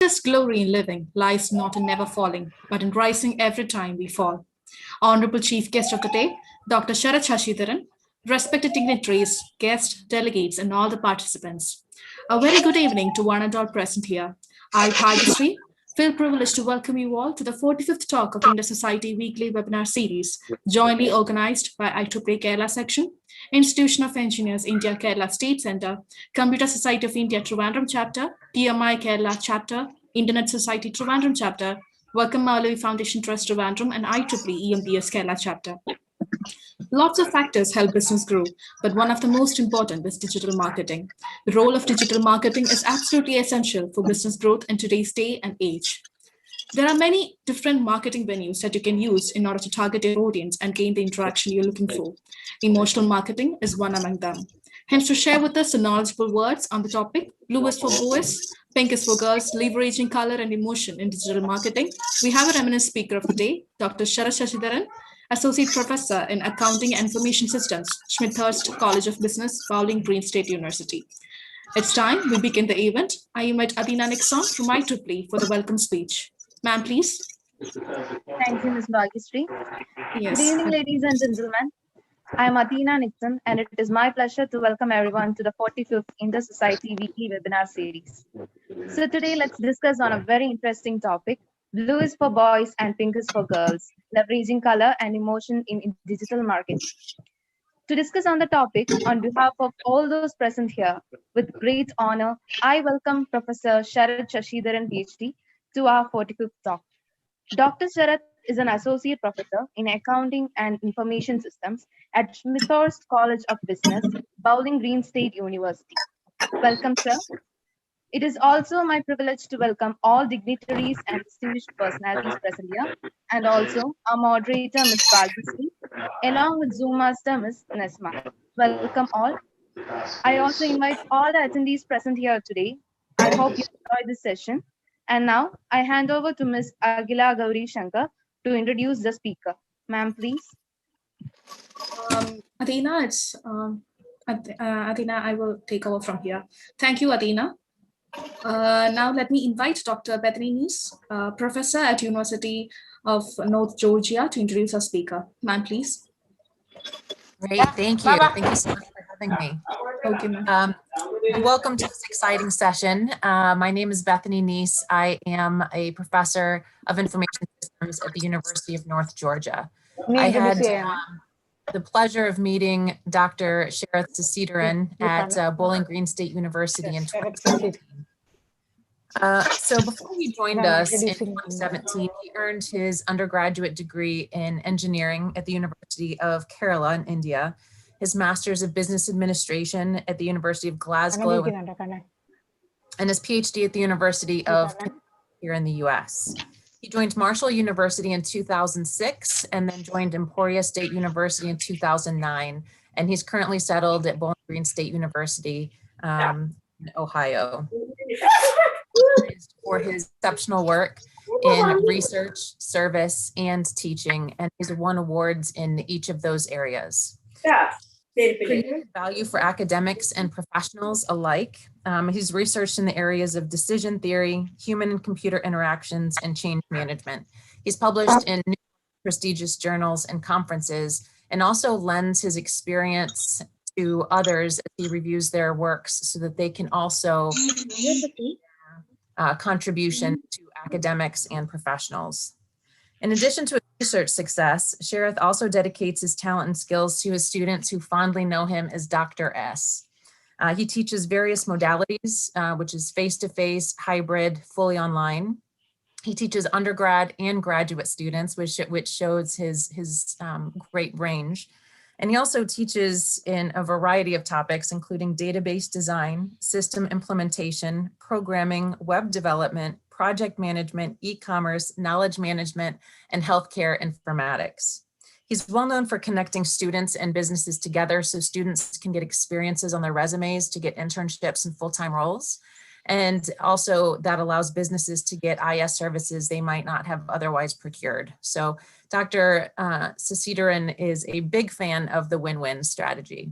Greatest glory in living lies not in never falling, but in rising every time we fall. Honorable Chief Guest of the Day, Dr. Sharat Shashidharan, respected dignitaries, guests, delegates, and all the participants. A very good evening to one and all present here. I, Bhagishri, feel privileged to welcome you all to the 45th Talk of India Society weekly webinar series, jointly organized by IEEE Kerala Section, Institution of Engineers India Kerala State Centre, Computer Society of India Trivandrum Chapter, PMI Kerala Chapter, Internet Society Trivandrum Chapter, Welcome Malawi Foundation Trust Trivandrum, and IEEE EMBS Kerala Chapter. Lots of factors help business grow, but one of the most important is digital marketing. The role of digital marketing is absolutely essential for business growth in today's day and age. There are many different marketing venues that you can use in order to target your audience and gain the interaction you're looking for. Emotional marketing is one among them. Hence, to share with us the knowledgeable words on the topic, blue is for boys, pink is for girls, leveraging color and emotion in digital marketing, we have a eminent speaker of the day, Dr. Sharat Shashidharan, Associate Professor in Accounting and Information Systems, Smithurst College of Business, Bowling Green State University. It's time we begin the event. I invite Adina Nixon from IEEE for the welcome speech. Ma'am, please. Thank you, Ms. Bhagishri. Yes. Good evening, ladies and gentlemen. I am Athena Nixon, and it is my pleasure to welcome everyone to the 45th Inter Society Weekly Webinar Series. So today, let's discuss on a very interesting topic. Blue is for boys and pink is for girls, leveraging color and emotion in digital marketing. To discuss on the topic, on behalf of all those present here, with great honor, I welcome Professor Sharat Shashidharan, PhD, to our 45th talk. Dr. Sharat is an associate professor in accounting and information systems at Smithurst College of Business, Bowling Green State University. Welcome, sir. It is also my privilege to welcome all dignitaries and distinguished personalities present here, and also our moderator, Ms. Bhagishri, along with Zoom Master, Ms. Nesma. Welcome all. I also invite all the attendees present here today. I hope you enjoy this session. And now I hand over to Ms. Agila Gauri Shankar to introduce the speaker. Ma'am, please. Adina, Adina, I will take over from here. Thank you, Adina. Now let me invite Dr. Bethany Neese, professor at University of North Georgia, to introduce our speaker. Ma'am, please. Great, thank you. Thank you so much for having me. Okay, ma'am. Welcome to this exciting session. My name is Bethany Neese. I am a professor of information systems at the University of North Georgia. I had the pleasure of meeting Dr. Sharat Shashidharan at Bowling Green State University in 2017. So before he joined us in 2017, he earned his undergraduate degree in engineering at the University of Kerala in India, his master's of business administration at the University of Glasgow, and his PhD at the University of here in the US. He joined Marshall University in 2006 and then joined Emporia State University in 2009. And he's currently settled at Bowling Green State University in Ohio. For his exceptional work in research, service, and teaching, and he's won awards in each of those areas. Created value for academics and professionals alike. He's researched in the areas of decision theory, human and computer interactions, and change management. He's published in prestigious journals and conferences, and also lends his experience to others as he reviews their works so that they can also contribution to academics and professionals. In addition to his research success, Sharath also dedicates his talent and skills to his students who fondly know him as Dr. S. He teaches various modalities, which is face-to-face, hybrid, fully online. He teaches undergrad and graduate students, which shows his great range. And he also teaches in a variety of topics, including database design, system implementation, programming, web development, project management, e-commerce, knowledge management, and healthcare informatics. He's well known for connecting students and businesses together so students can get experiences on their resumes to get internships and full-time roles. And also that allows businesses to get IS services they might not have otherwise procured. So Dr. Shashidharan is a big fan of the win-win strategy.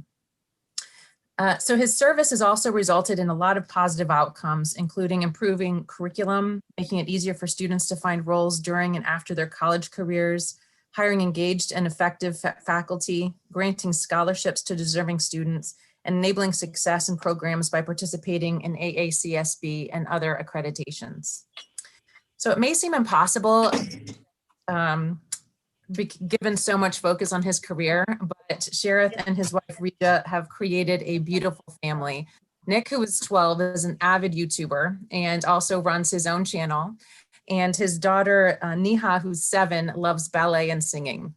So his service has also resulted in a lot of positive outcomes, including improving curriculum, making it easier for students to find roles during and after their college careers, hiring engaged and effective faculty, granting scholarships to deserving students, and enabling success in programs by participating in AACSB and other accreditations. So it may seem impossible, given so much focus on his career, but Shareth and his wife Rita have created a beautiful family. Nick, who is 12, is an avid YouTuber and also runs his own channel. And his daughter, Neha, who's 7, loves ballet and singing.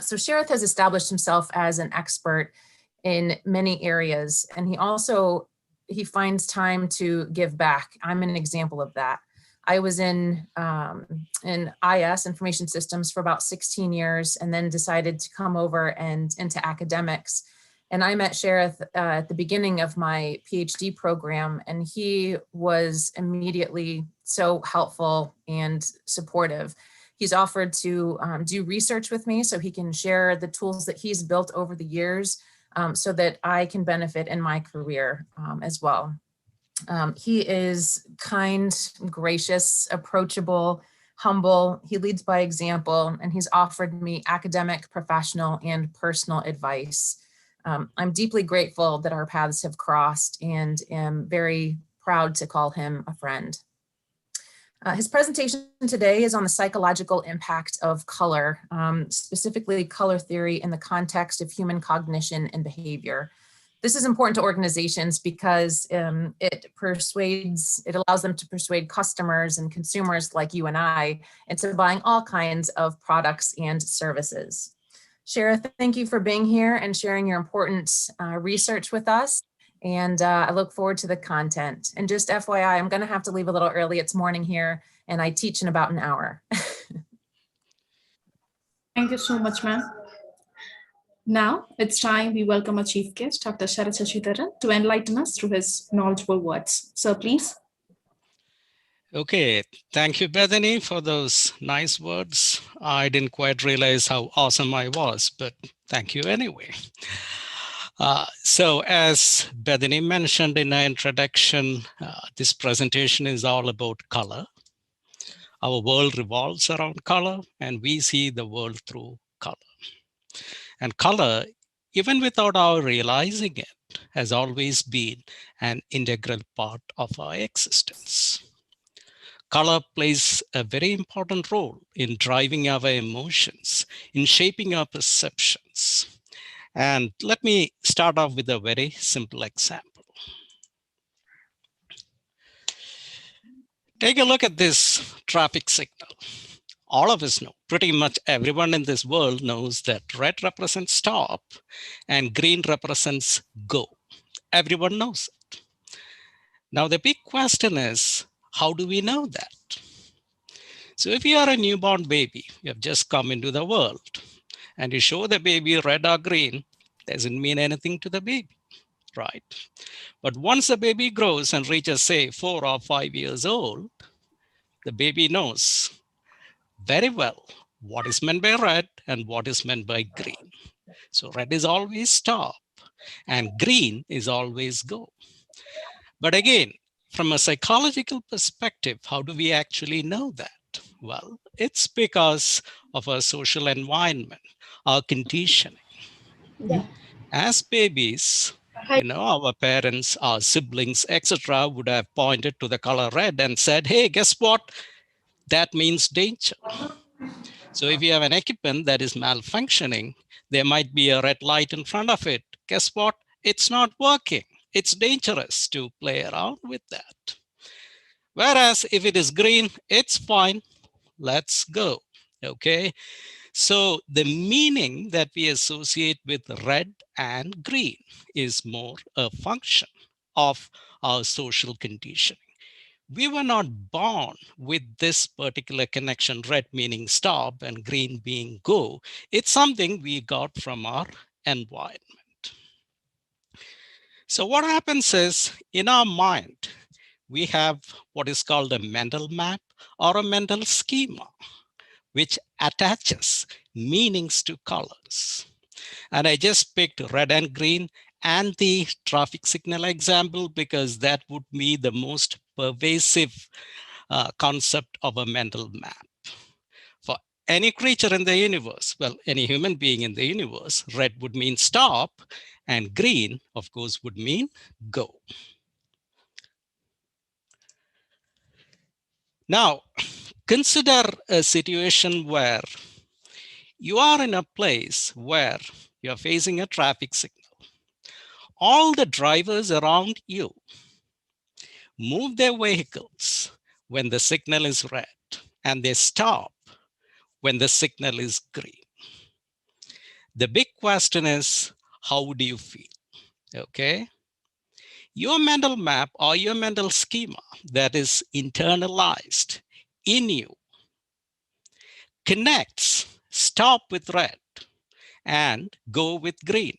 So Shareth has established himself as an expert in many areas, and he finds time to give back. I'm an example of that. I was in IS, Information Systems, for about 16 years, and then decided to come over and into academics. And I met Shareth at the beginning of my PhD program, and he was immediately so helpful and supportive. He's offered to do research with me so he can share the tools that he's built over the years so that I can benefit in my career as well. He is kind, gracious, approachable, humble. He leads by example, and he's offered me academic, professional, and personal advice. I'm deeply grateful that our paths have crossed and am very proud to call him a friend. His presentation today is on the psychological impact of color, specifically color theory in the context of human cognition and behavior. This is important to organizations because it allows them to persuade customers and consumers like you and I into buying all kinds of products and services. Shareth, thank you for being here and sharing your important research with us. And I look forward to the content. And just FYI, I'm gonna have to leave a little early. It's morning here and I teach in about an hour. Thank you so much, ma'am. Now it's time we welcome our chief guest, Dr. Sharath Shashidharan, to enlighten us through his knowledgeable words. Sir, please. Okay, thank you, Bethany, for those nice words. I didn't quite realize how awesome I was, but thank you anyway. So as Bethany mentioned in her introduction, this presentation is all about color. Our world revolves around color, and we see the world through color. And color, even without our realizing it, has always been an integral part of our existence. Color plays a very important role in driving our emotions, in shaping our perceptions. And let me start off with a very simple example. Take a look at this traffic signal. All of us know, pretty much everyone in this world knows that red represents stop and green represents go. Everyone knows it. Now the big question is, how do we know that? So if you are a newborn baby, you have just come into the world, and you show the baby red or green, doesn't mean anything to the baby, right? But once the baby grows and reaches, say, 4 or 5 years old, the baby knows very well what is meant by red and what is meant by green. So red is always stop and green is always go. But again, from a psychological perspective, how do we actually know that? Well, it's because of our social environment, our conditioning. As babies, our parents, our siblings, etc., would have pointed to the color red and said, hey, guess what? That means danger. So if you have an equipment that is malfunctioning, there might be a red light in front of it. Guess what? It's not working. It's dangerous to play around with that. Whereas if it is green, it's fine. Let's go. Okay. So the meaning that we associate with red and green is more a function of our social conditioning. We were not born with this particular connection, red meaning stop and green being go. It's something we got from our environment. So what happens is, in our mind, we have what is called a mental map or a mental schema, which attaches meanings to colors. And I just picked red and green anti-traffic signal example because that would be the most pervasive concept of a mental map. For any creature in the universe, well, any human being in the universe, red would mean stop, and green, of course, would mean go. Now, consider a situation where you are in a place where you're facing a traffic signal. All the drivers around you move their vehicles when the signal is red, and they stop when the signal is green. The big question is, how do you feel? Okay. Your mental map or your mental schema that is internalized in you connects stop with red and go with green.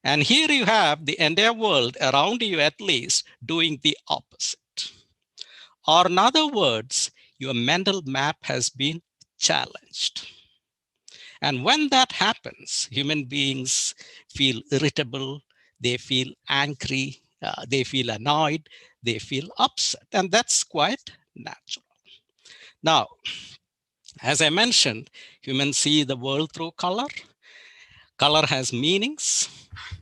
And here you have the entire world around you, at least, doing the opposite. Or in other words, your mental map has been challenged. And when that happens, human beings feel irritable, they feel angry, they feel annoyed, they feel upset, and that's quite natural. Now, as I mentioned, humans see the world through color. Color has meanings.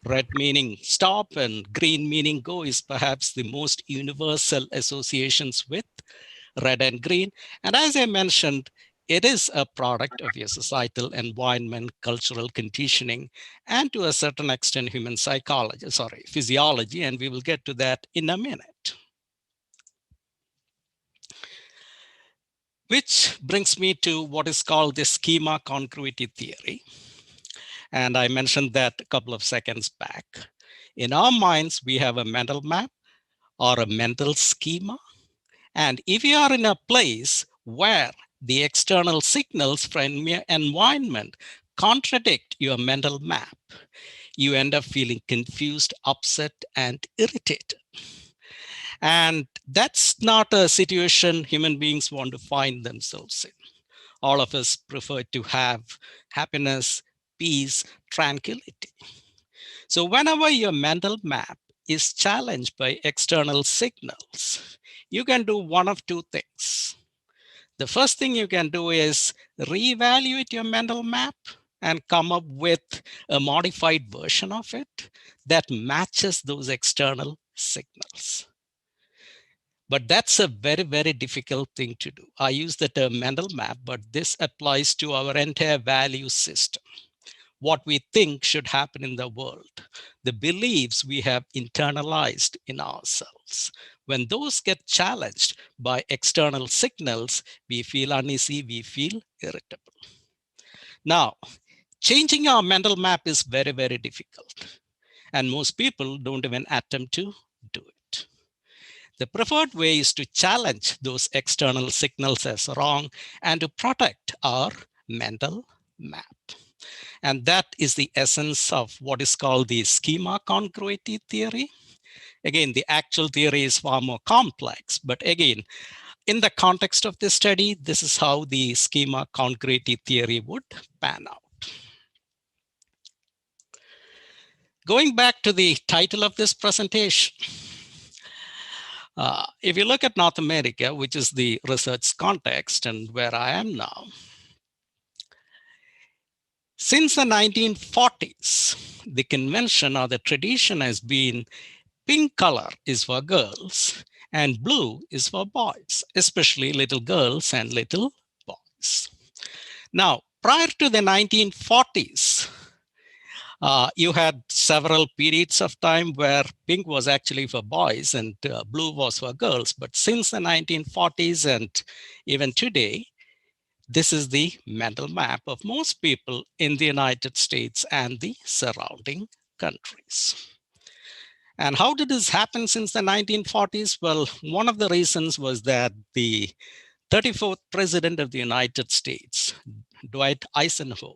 Red meaning stop and green meaning go is perhaps the most universal associations with red and green. And as I mentioned, it is a product of your societal environment, cultural conditioning, and to a certain extent, human psychology, physiology, and we will get to that in a minute. Which brings me to what is called the schema congruity theory. And I mentioned that a couple of seconds back. In our minds, we have a mental map or a mental schema. And if you are in a place where the external signals from your environment contradict your mental map, you end up feeling confused, upset, and irritated. And that's not a situation human beings want to find themselves in. All of us prefer to have happiness, peace, tranquility. So whenever your mental map is challenged by external signals, you can do one of two things. The first thing you can do is reevaluate your mental map and come up with a modified version of it that matches those external signals. But that's a very, very difficult thing to do. I use the term mental map, but this applies to our entire value system. What we think should happen in the world, the beliefs we have internalized in ourselves. When those get challenged by external signals, we feel uneasy, we feel irritable. Now, changing our mental map is very, very difficult. And most people don't even attempt to do it. The preferred way is to challenge those external signals as wrong and to protect our mental map. And that is the essence of what is called the schema congruity theory. Again, the actual theory is far more complex, but again, in the context of this study, this is how the schema congruity theory would pan out. Going back to the title of this presentation, if you look at North America, which is the research context and where I am now, since the 1940s, the convention or the tradition has been pink color is for girls and blue is for boys, especially little girls and little boys. Now, prior to the 1940s, you had several periods of time where pink was actually for boys and blue was for girls. But since the 1940s and even today, this is the mental map of most people in the United States and the surrounding countries. And how did this happen since the 1940s? Well, one of the reasons was that the 34th President of the United States, Dwight Eisenhower,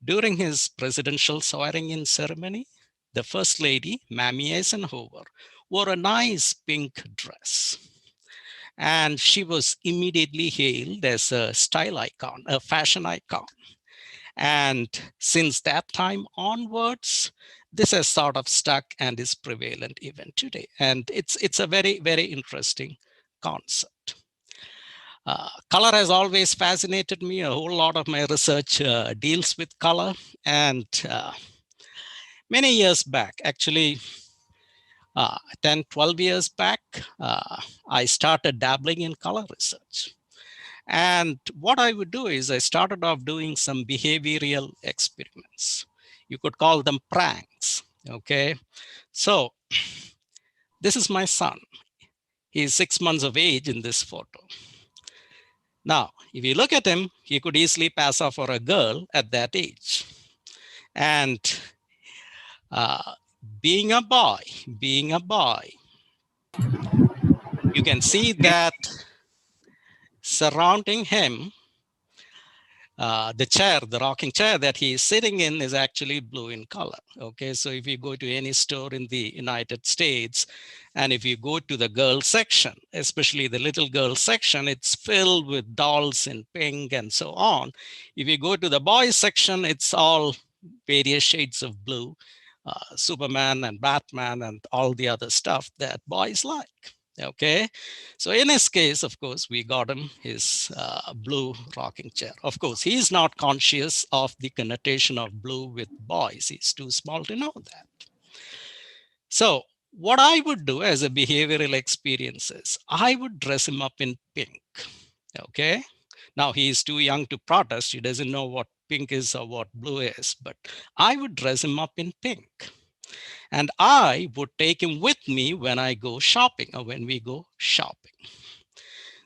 during his presidential swearing-in ceremony, the First Lady, Mamie Eisenhower, wore a nice pink dress. And she was immediately hailed as a style icon, a fashion icon. And since that time onwards, this has sort of stuck and is prevalent even today. And it's a very, very interesting concept. Color has always fascinated me. A whole lot of my research deals with color. And many years back, actually 10, 12 years back, I started dabbling in color research. And what I would do is I started off doing some behavioral experiments. You could call them pranks, okay? So this is my son. He's 6 months of age in this photo. Now, if you look at him, he could easily pass off for a girl at that age. And being a boy, you can see that surrounding him, the chair, the rocking chair that he is sitting in is actually blue in color. Okay, so if you go to any store in the United States, and if you go to the girl section, especially the little girl section, it's filled with dolls in pink and so on. If you go to the boys section, it's all various shades of blue, Superman and Batman and all the other stuff that boys like. Okay, so in his case, of course, we got him his blue rocking chair. Of course, he's not conscious of the connotation of blue with boys. He's too small to know that. So what I would do as a behavioral experience is I would dress him up in pink. Okay, now he's too young to protest. He doesn't know what pink is or what blue is, but I would dress him up in pink. And I would take him with me when I go shopping or when we go shopping.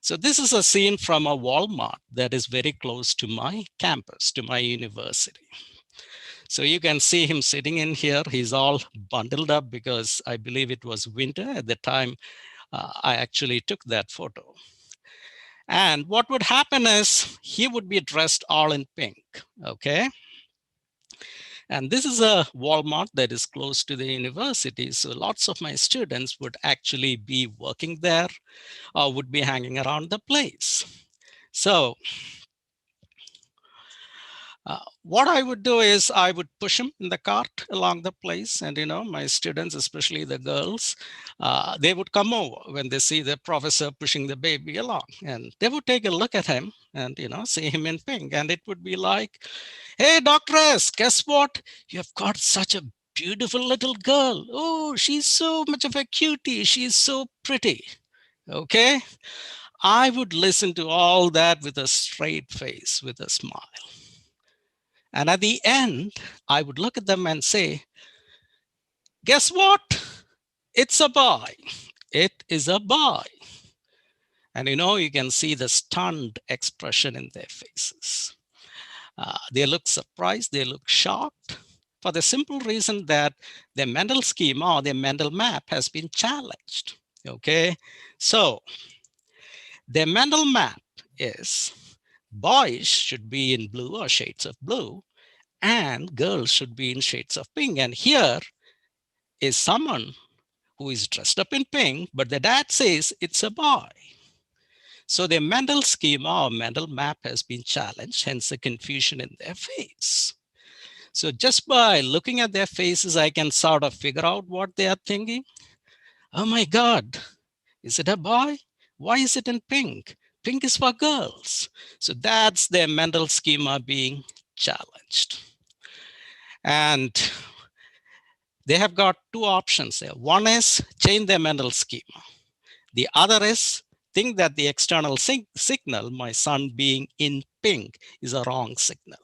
So this is a scene from a Walmart that is very close to my campus, to my university. So you can see him sitting in here. He's all bundled up because I believe it was winter at the time I actually took that photo. And what would happen is he would be dressed all in pink, okay? And this is a Walmart that is close to the university. So lots of my students would actually be working there or would be hanging around the place. So what I would do is I would push him in the cart along the place. And, my students, especially the girls, they would come over when they see the professor pushing the baby along. And they would take a look at him and, see him in pink. And it would be like, hey, Dr. S, guess what? You've got such a beautiful little girl. Oh, she's so much of a cutie. She's so pretty. Okay. I would listen to all that with a straight face, with a smile. And at the end, I would look at them and say, guess what? It's a boy. It is a boy. And you can see the stunned expression in their faces. They look surprised, they look shocked for the simple reason that their mental schema or their mental map has been challenged. Okay, so their mental map is boys should be in blue or shades of blue, and girls should be in shades of pink. And here is someone who is dressed up in pink, but the dad says it's a boy. So their mental schema or mental map has been challenged, hence the confusion in their face. So just by looking at their faces, I can sort of figure out what they are thinking. Oh my God, is it a boy? Why is it in pink? Pink is for girls. So that's their mental schema being challenged. And they have got two options there. One is change their mental schema. The other is think that the external signal, my son being in pink, is a wrong signal.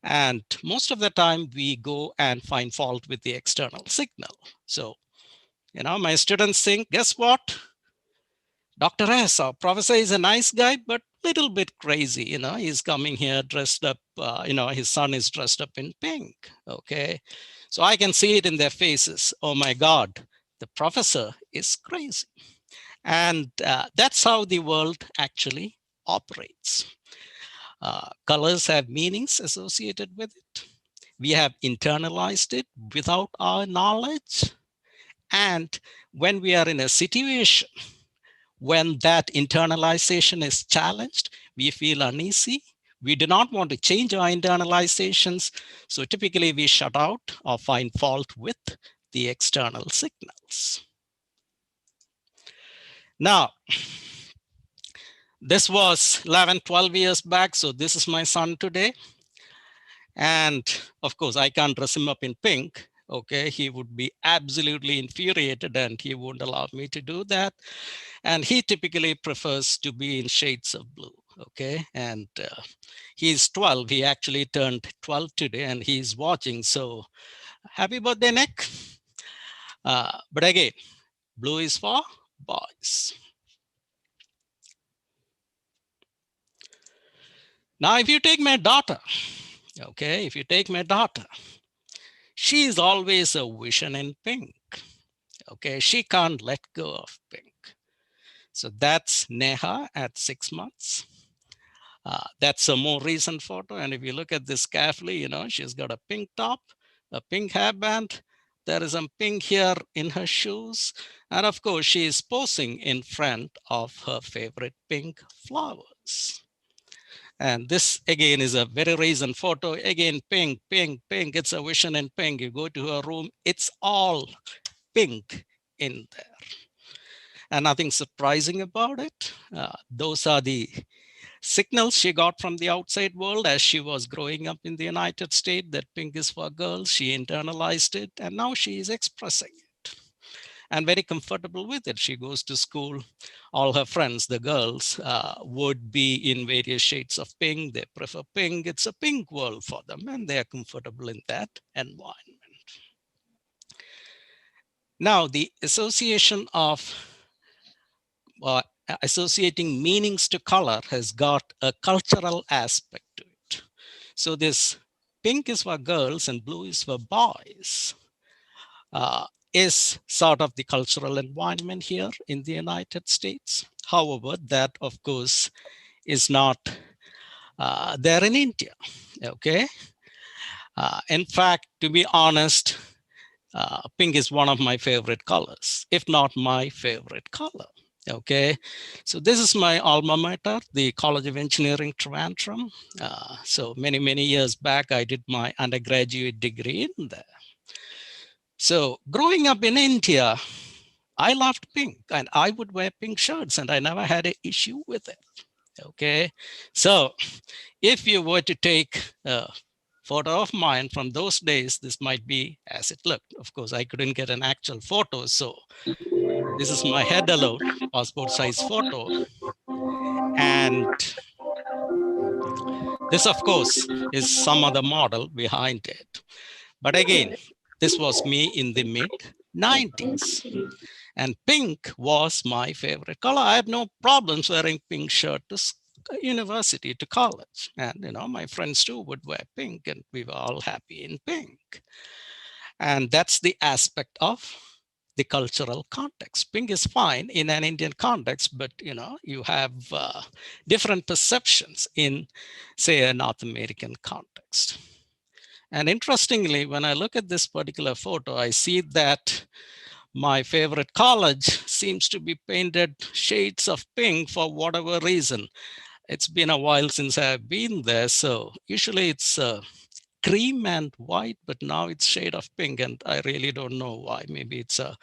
And most of the time we go and find fault with the external signal. So, my students think, guess what? Dr. S, our professor, is a nice guy, but a little bit crazy. He's coming here dressed up, his son is dressed up in pink. Okay. So I can see it in their faces. Oh my God, the professor is crazy. And that's how the world actually operates. Colors have meanings associated with it. We have internalized it without our knowledge. And when we are in a situation when that internalization is challenged, we feel uneasy, We do not want to change our internalizations. So typically we shut out or find fault with the external signals. Now, this was 11, 12 years back. So this is my son today. And of course, I can't dress him up in pink. Okay, he would be absolutely infuriated and he won't allow me to do that. And he typically prefers to be in shades of blue. Okay, and he's 12. He actually turned 12 today and he's watching. So happy birthday, Nick. But again, blue is for boys. Now, if you take my daughter, okay, if you take my daughter, she is always a vision in pink. Okay, she can't let go of pink. So that's Neha at 6 months. That's a more recent photo. And if you look at this carefully, you know, she's got a pink top, a pink hairband. There is some pink here in her shoes. And of course, she is posing in front of her favorite pink flowers. And this again is a very recent photo. Again, pink, pink, pink. It's a vision in pink. You go to her room, it's all pink in there. And nothing surprising about it. Those are the signals she got from the outside world as she was growing up in the United States, that pink is for girls. She internalized it, and now she is expressing it and very comfortable with it. She goes to school. All her friends, the girls, would be in various shades of pink. They prefer pink. It's a pink world for them, and they are comfortable in that environment. Now, the association of associating meanings to color has got a cultural aspect to it. So this pink is for girls and blue is for boys is sort of the cultural environment here in the United States. However, that of course is not there in India, okay? In fact, to be honest, pink is one of my favorite colors, if not my favorite color. Okay, so this is my alma mater, the College of Engineering, Trivandrum. So many years back, I did my undergraduate degree in there. So growing up in India, I loved pink and I would wear pink shirts and I never had an issue with it. Okay, so if you were to take a photo of mine from those days, this might be as it looked. Of course, I couldn't get an actual photo, so this is my head alone, passport size photo. And this, of course, is some other model behind it. But again, this was me in the mid 90s. And pink was my favorite color. I had no problems wearing pink shirt to university, to college. And, you know, my friends too would wear pink and we were all happy in pink. And that's the aspect of the cultural context. Pink is fine in an Indian context, but you know, you have different perceptions in, say, a North American context. And interestingly, when I look at this particular photo, I see that my favorite college seems to be painted shades of pink for whatever reason. It's been a while since I've been there, so usually it's cream and white, but now it's shade of pink, and I really don't know why. Maybe it's a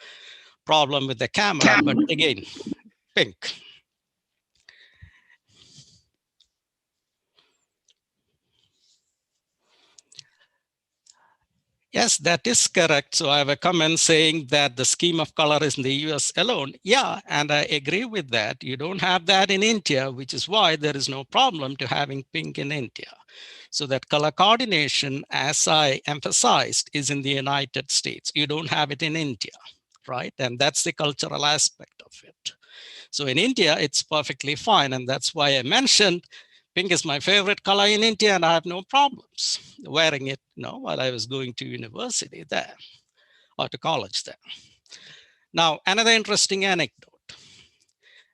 problem with the camera, but again, pink. Yes, that is correct. So I have a comment saying that the scheme of color is in the US alone. Yeah, and I agree with that. You don't have that in India, which is why there is no problem to having pink in India. So that color coordination, as I emphasized, is in the United States. You don't have it in India, right? And that's the cultural aspect of it. So in India, it's perfectly fine. And that's why I mentioned pink is my favorite color in India, and I have no problems wearing it, you know, while I was going to university there or to college there. Now, another interesting anecdote.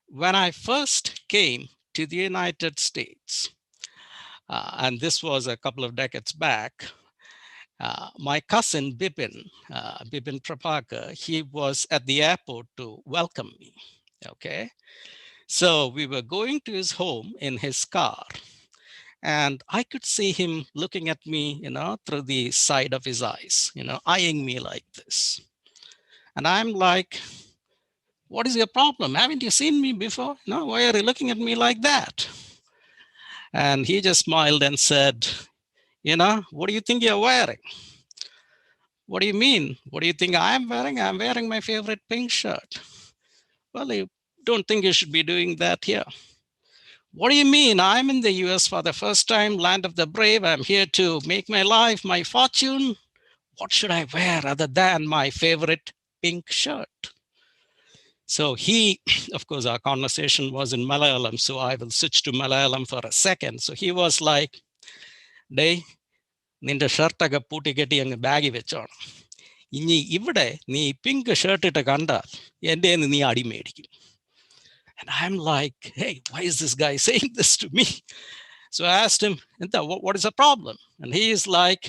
When I first came to the United States, and this was a couple of decades back, my cousin Bipin Prabhakar, he was at the airport to welcome me, okay? So we were going to his home in his car. And I could see him looking at me, through the side of his eyes, eyeing me like this. And I'm like, what is your problem? Haven't you seen me before? No, why are you looking at me like that? And he just smiled and said, what do you think you're wearing? What do you mean? What do you think I'm wearing? I'm wearing my favorite pink shirt. Well, you don't think you should be doing that here. What do you mean? I'm in the US for the first time, land of the brave. I'm here to make my life, my fortune. What should I wear other than my favorite pink shirt? So he, of course, our conversation was in Malayalam, so I will switch to Malayalam for a second. So he was like, "Day, നിന്റെ ഷർട്ടൊക്കെ പൂട്ടിക്കെട്ടി അങ്ങ് ബാഗിൽ വെച്ചോണം. ഇനി ഇവിടെ നീ pink shirt ഇട്ട് കണ്ടാൽ എൻ്റെ നീ അടി മേടിക്കും." And I'm like, hey, why is this guy saying this to me? So I asked him, what is the problem? And he is like,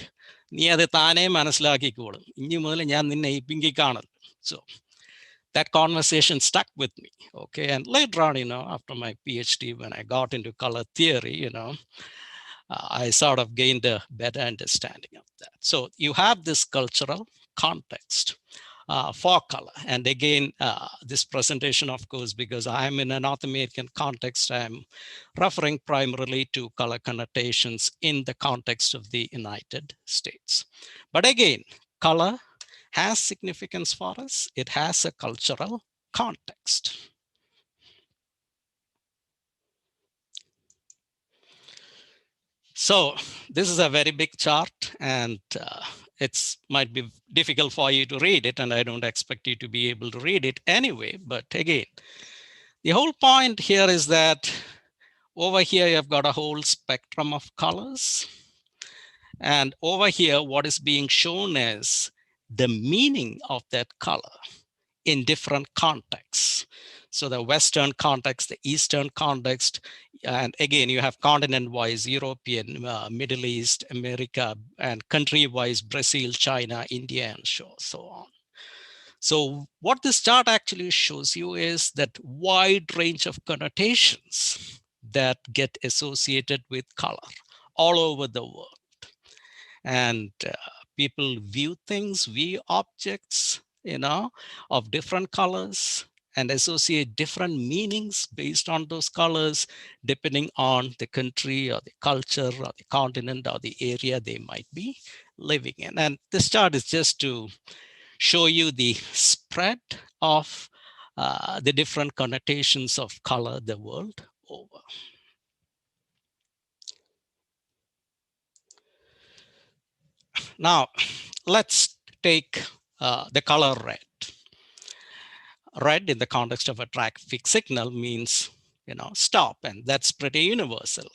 നീ അത് താനേ മനസ്സിലാക്കിക്കോളും. ഇനി മുതൽ ഞാൻ നിന്നെ ഈ പിങ്കി കാണൽ. So that conversation stuck with me. Okay. And later on, after my PhD, when I got into color theory, I sort of gained a better understanding of that. So you have this cultural context for color. And again, this presentation, of course, because I'm in a North American context, I'm referring primarily to color connotations in the context of the United States. But again, color has significance for us. It has a cultural context. So this is a very big chart, and it's might be difficult for you to read it, and I don't expect you to be able to read it anyway. But again, the whole point here is that over here, you've got a whole spectrum of colors. And over here, what is being shown is the meaning of that color in different contexts. So the Western context, the Eastern context, and again, you have continent-wise, European, Middle East, America, and country-wise, Brazil, China, India, and so on. So what this chart actually shows you is that wide range of connotations that get associated with color all over the world. And people view things, view objects, of different colors and associate different meanings based on those colors, depending on the country or the culture or the continent or the area they might be living in. And this chart is just to show you the spread of the different connotations of color the world over. Now, let's take the color red. Red in the context of a traffic signal means, stop, and that's pretty universal.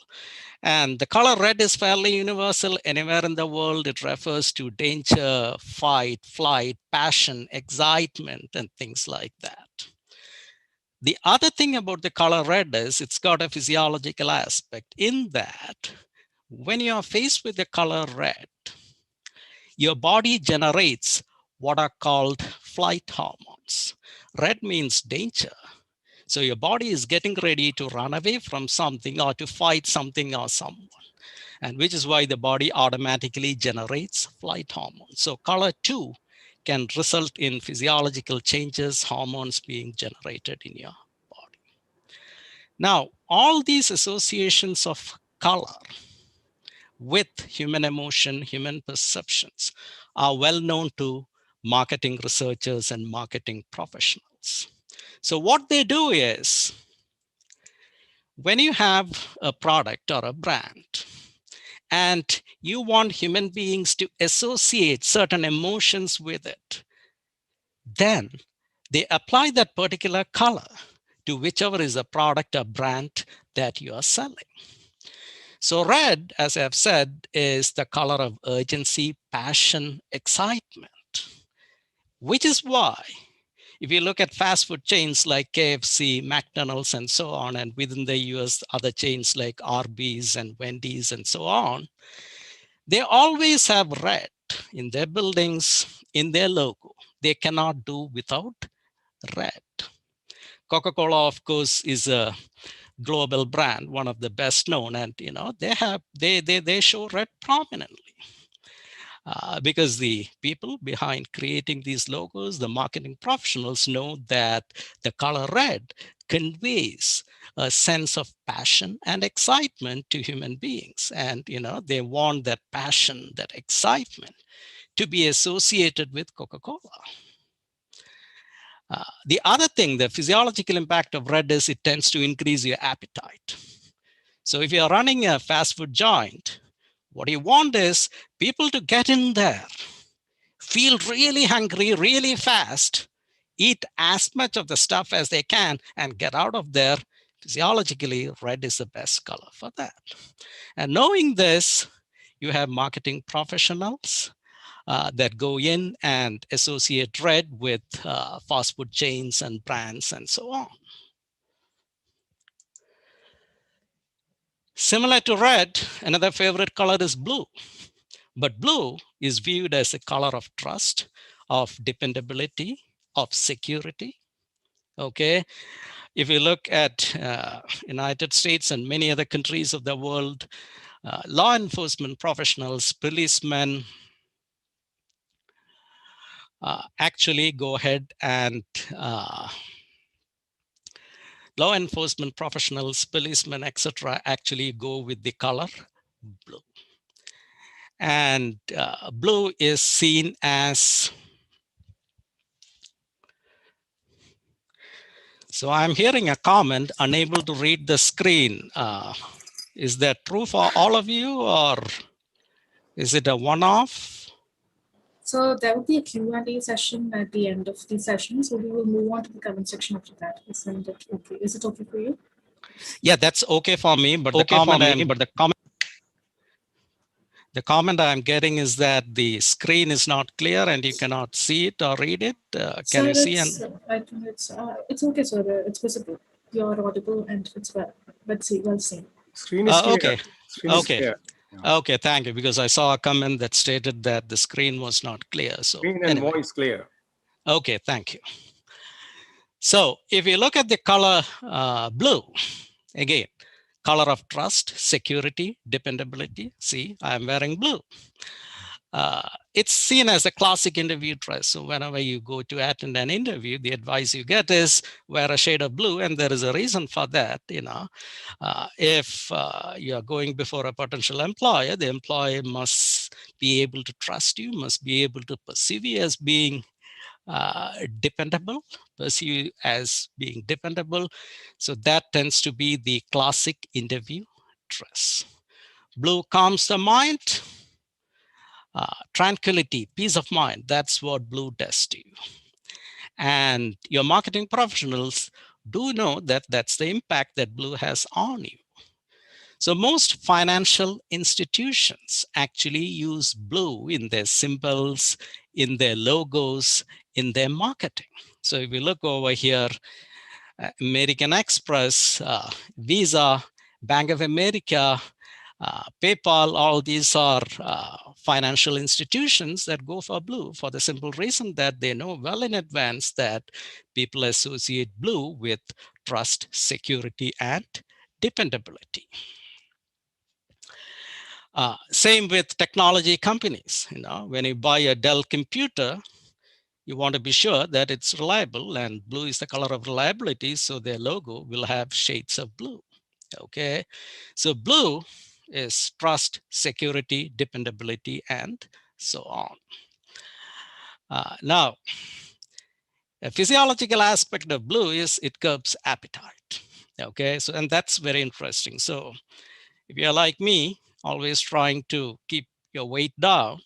And the color red is fairly universal anywhere in the world. It refers to danger, fight, flight, passion, excitement, and things like that. The other thing about the color red is it's got a physiological aspect in that when you are faced with the color red, your body generates what are called flight hormones. Red means danger. So your body is getting ready to run away from something or to fight something or someone, and which is why the body automatically generates flight hormones. So color too can result in physiological changes, hormones being generated in your body. Now, all these associations of color with human emotion, human perceptions are well known to marketing researchers and marketing professionals. So what they do is, when you have a product or a brand and you want human beings to associate certain emotions with it, then they apply that particular color to whichever is a product or brand that you are selling. So red, as I've said, is the color of urgency, passion, excitement, which is why if you look at fast food chains like KFC, McDonald's, and so on, and within the US, other chains like Arby's and Wendy's and so on, they always have red in their buildings, in their logo. They cannot do without red. Coca-Cola, of course, is a global brand, one of the best known, and they show red prominently. Because the people behind creating these logos, the marketing professionals, know that the color red conveys a sense of passion and excitement to human beings. And they want that passion, that excitement to be associated with Coca-Cola. The other thing, the physiological impact of red is it tends to increase your appetite. So if you're running a fast food joint, what you want is people to get in there, feel really hungry, really fast, eat as much of the stuff as they can, and get out of there. Physiologically, red is the best color for that. And knowing this, you have marketing professionals that go in and associate red with fast food chains and brands and so on. Similar to red, another favorite color is blue. But blue is viewed as a color of trust, of dependability, of security. Okay, if you look at United States and many other countries of the world, law enforcement professionals, policemen, actually go ahead and law enforcement professionals, policemen, etc., actually go with the color blue. And blue is seen as, so I'm hearing a comment, unable to read the screen. Is that true for all of you, or is it a one-off? So there will be a Q&A session at the end of the session. So we will move on to the comment section after that. Isn't it okay? Is it okay for you? Yeah, that's okay for me. But the comment I'm getting is that the screen is not clear and you cannot see it or read it. Can you see? I think it's okay, sir. It's visible. You're audible and it's well seen. Screen is clear. Okay. Screen is Okay. clear. Okay, thank you. Because I saw a comment that stated that the screen was not clear. So screen and anyway. voice clear. Okay, thank you. So if you look at the color blue, again, color of trust, security, dependability. See, I'm wearing blue. It's seen as a classic interview dress. So whenever you go to attend an interview, the advice you get is wear a shade of blue, and there is a reason for that. If you are going before a potential employer, the employer must be able to trust you, must be able to perceive you as being dependable, perceive you as being dependable. So that tends to be the classic interview dress. Blue calms the mind. Tranquility, peace of mind, that's what blue does to you. And your marketing professionals do know that that's the impact that blue has on you. So most financial institutions actually use blue in their symbols, in their logos, in their marketing. So if you look over here, American Express, Visa, Bank of America, PayPal, all these are financial institutions that go for blue for the simple reason that they know well in advance that people associate blue with trust, security, and dependability. Same with technology companies. When you buy a Dell computer, you want to be sure that it's reliable, and blue is the color of reliability, so their logo will have shades of blue. Okay, so blue is trust, security, dependability, and so on. Now, a physiological aspect of blue is it curbs appetite. Okay, so and that's very interesting. So if you're like me, always trying to keep your weight down,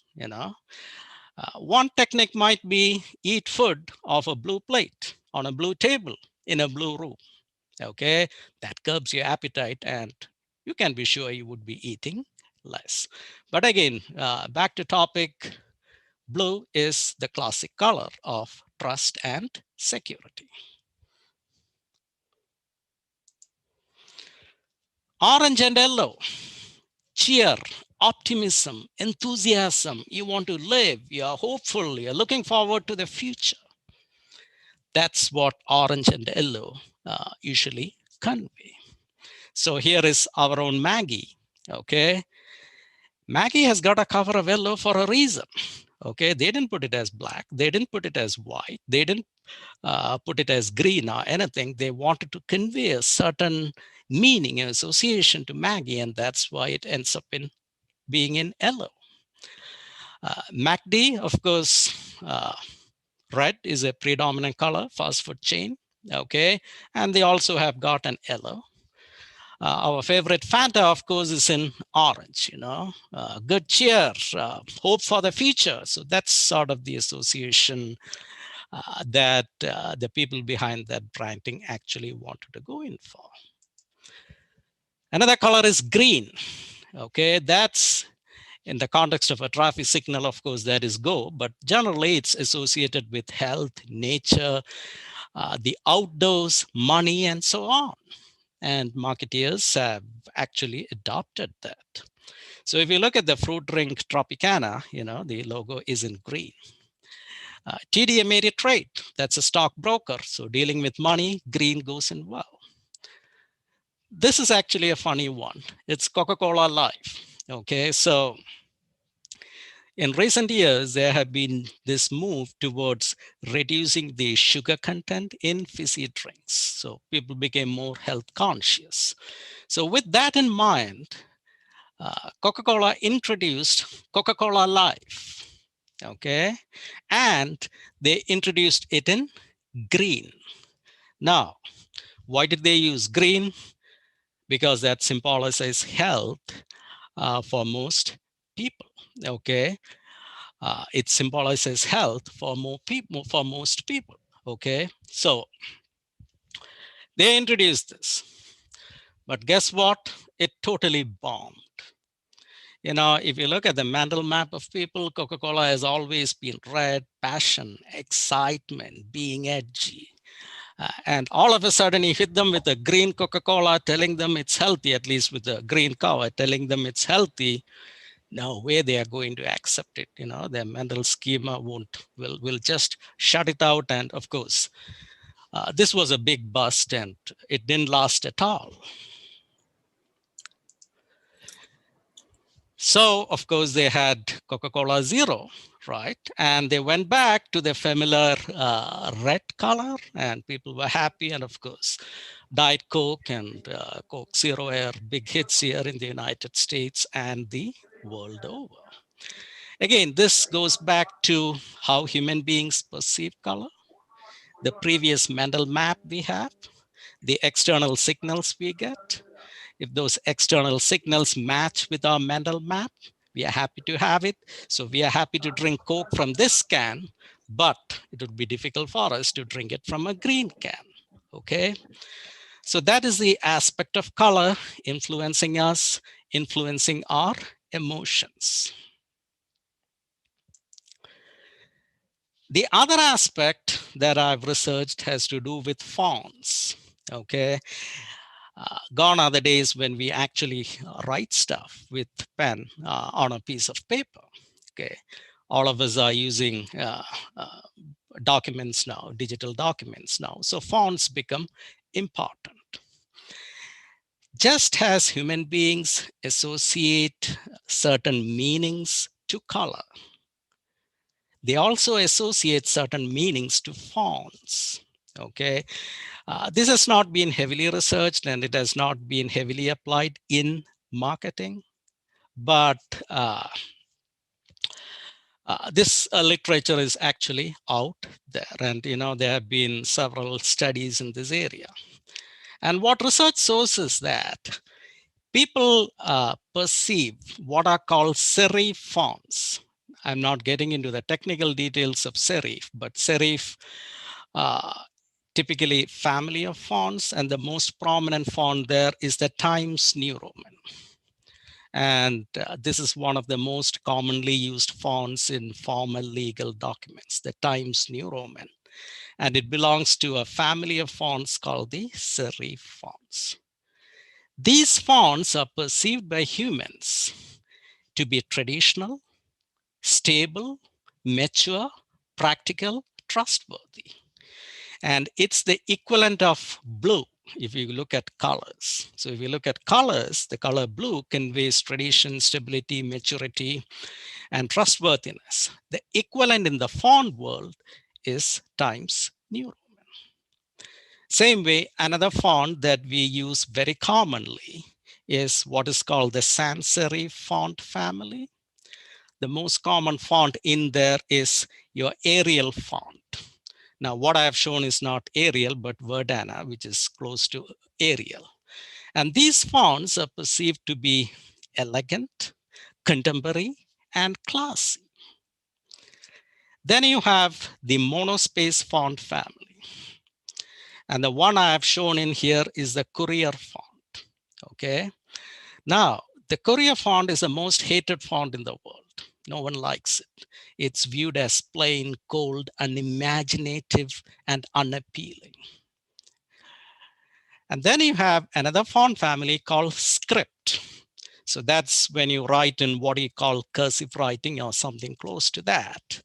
one technique might be eat food off a blue plate on a blue table in a blue room. Okay, that curbs your appetite, and you can be sure you would be eating less. But again, back to topic, blue is the classic color of trust and security. Orange and yellow, cheer, optimism, enthusiasm. You want to live, you're hopeful, you're looking forward to the future. That's what orange and yellow usually convey. So here is our own Maggie. Okay. Maggie has got a cover of yellow for a reason. Okay. They didn't put it as black. They didn't put it as white. They didn't put it as green or anything. They wanted to convey a certain meaning and association to Maggie, and that's why it ends up in being in yellow. MACD, of course, red is a predominant color, fast food chain. Okay, and they also have got an yellow. Our favorite Fanta, of course, is in orange, good cheer, hope for the future. So that's sort of the association that the people behind that branding actually wanted to go in for. Another color is green. Okay, that's in the context of a traffic signal, of course, that is go, but generally it's associated with health, nature, the outdoors, money, and so on. And marketeers have actually adopted that. So if you look at the fruit drink Tropicana, the logo is in green. TD Ameritrade, that's a stockbroker. So dealing with money, green goes in well. This is actually a funny one. It's Coca-Cola Life. Okay, so in recent years, there have been this move towards reducing the sugar content in fizzy drinks. So people became more health conscious. So with that in mind, Coca-Cola introduced Coca-Cola Life. Okay, and they introduced it in green. Now, why did they use green? Because that symbolizes health for most people. Okay, it symbolizes health for most people. Okay, so they introduced this, but guess what? It totally bombed. If you look at the mental map of people, Coca-Cola has always been red, passion, excitement, being edgy. And all of a sudden, you hit them with a green Coca-Cola, telling them it's healthy, at least with a green cover, telling them it's healthy. No way they are going to accept it. Their mental schema will just shut it out. And of course, this was a big bust, and it didn't last at all. So, of course, they had Coca-Cola Zero, right? And they went back to the familiar red color, and people were happy. And of course, Diet Coke and Coke Zero are big hits here in the United States and the world over. Again, this goes back to how human beings perceive color, the previous mental map we have, the external signals we get. If those external signals match with our mental map, we are happy to have it. So we are happy to drink Coke from this can, but it would be difficult for us to drink it from a green can. Okay. So that is the aspect of color influencing us, influencing our emotions. The other aspect that I've researched has to do with fonts. Okay. Gone are the days when we actually write stuff with pen on a piece of paper. Okay, all of us are using documents now, digital documents now. So fonts become important. Just as human beings associate certain meanings to color, they also associate certain meanings to fonts. Okay, this has not been heavily researched and it has not been heavily applied in marketing, but this literature is actually out there, and there have been several studies in this area. And what research shows is that people perceive what are called serif fonts. I'm not getting into the technical details of serif, but serif typically family of fonts, and the most prominent font there is the Times New Roman. And this is one of the most commonly used fonts in formal legal documents, the Times New Roman. And it belongs to a family of fonts called the serif fonts. These fonts are perceived by humans to be traditional, stable, mature, practical, trustworthy. And it's the equivalent of blue. if you look at colors. So if you look at colors, the color blue conveys tradition, stability, maturity, and trustworthiness. The equivalent in the font world is Times New Roman. Same way, another font that we use very commonly is what is called the sans serif font family. The most common font in there is your Arial font. Now, what I have shown is not Arial, but Verdana, which is close to Arial. And these fonts are perceived to be elegant, contemporary, and classy. Then you have the monospace font family. And the one I have shown in here is the Courier font, okay? Now, the Courier font is the most hated font in the world. No one likes it. It's viewed as plain, cold, unimaginative, and unappealing. And then you have another font family called Script. So that's when you write in what you call cursive writing or something close to that.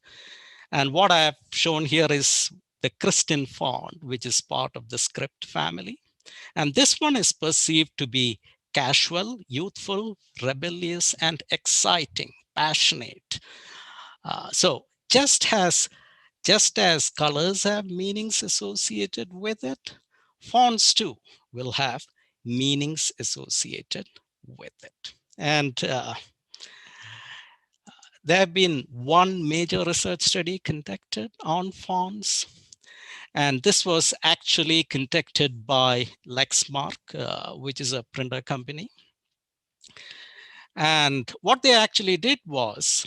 And what I have shown here is the Christian font, which is part of the Script family. And this one is perceived to be casual, youthful, rebellious, and exciting, passionate. So just as colors have meanings associated with it, fonts too will have meanings associated with it. And there have been one major research study conducted on fonts. And this was actually conducted by Lexmark, which is a printer company. And what they actually did was,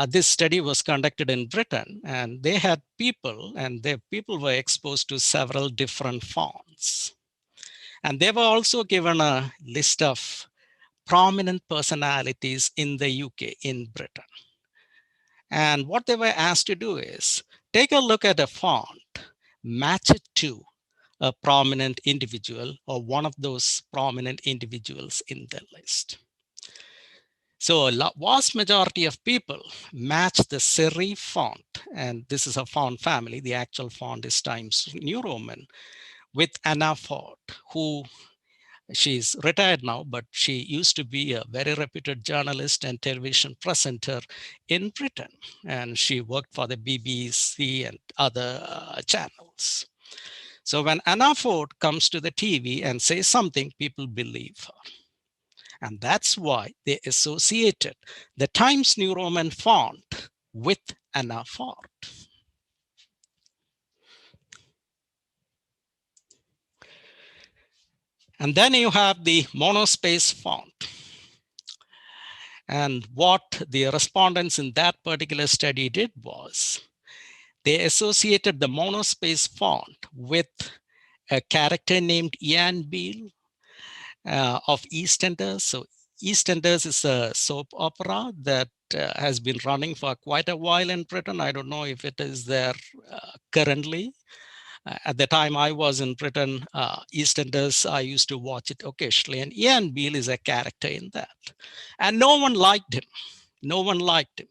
this study was conducted in Britain, and they had people, and their people were exposed to several different fonts. And they were also given a list of prominent personalities in the UK, in Britain. And what they were asked to do is take a look at a font, match it to a prominent individual or one of those prominent individuals in the list. So a vast majority of people match the serif font, and this is a font family. The actual font is Times New Roman, with Anna Ford, who she's retired now, but she used to be a very reputed journalist and television presenter in Britain. And she worked for the BBC and other channels. So when Anna Ford comes to the TV and says something, people believe her. And that's why they associated the Times New Roman font with Anna Ford. And then you have the monospace font. And what the respondents in that particular study did was they associated the monospace font with a character named Ian Beale of EastEnders. So EastEnders is a soap opera that has been running for quite a while in Britain. I don't know if it is there currently. At the time I was in Britain, EastEnders, I used to watch it occasionally. And Ian Beale is a character in that. And no one liked him. No one liked him.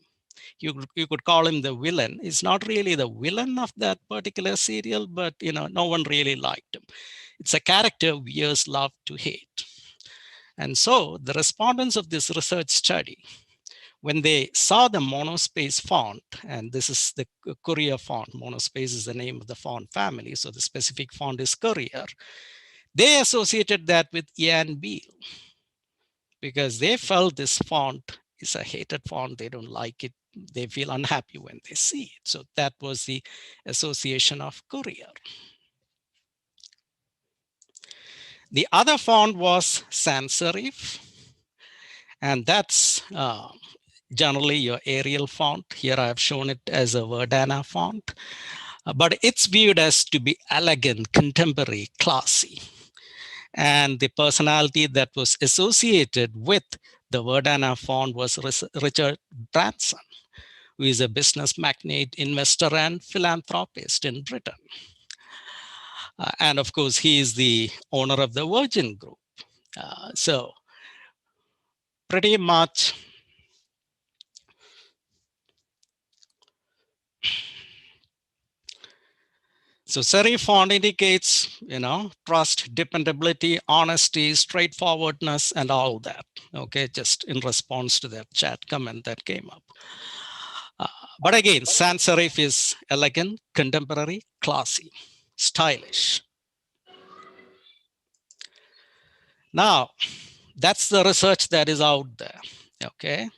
You could call him the villain. He's not really the villain of that particular serial, but no one really liked him. It's a character viewers love to hate. And so the respondents of this research study, when they saw the monospace font, and this is the Courier font, monospace is the name of the font family, so the specific font is Courier, they associated that with Ian Beale because they felt this font is a hated font. They don't like it. They feel unhappy when they see it. So that was the association of Courier. The other font was sans serif, and that's generally your Arial font. Here I have shown it as a Verdana font, but it's viewed as to be elegant, contemporary, classy. And the personality that was associated with the Verdana font was Richard Branson, who is a business magnate, investor, and philanthropist in Britain. And of course, he is the owner of the Virgin Group. So pretty much So serif font indicates, trust, dependability, honesty, straightforwardness, and all that. Okay, just in response to that chat comment that came up. But again, sans serif is elegant, contemporary, classy, stylish. Now, that's the research that is out there. Okay.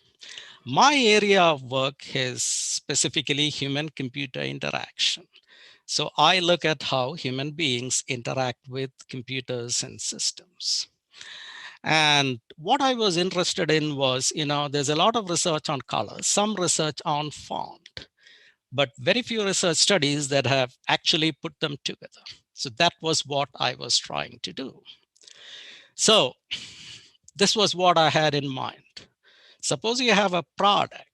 My area of work is specifically human-computer interaction. So I look at how human beings interact with computers and systems. And what I was interested in was, there's a lot of research on color, some research on font, but very few research studies that have actually put them together. So that was what I was trying to do. So this was what I had in mind. Suppose you have a product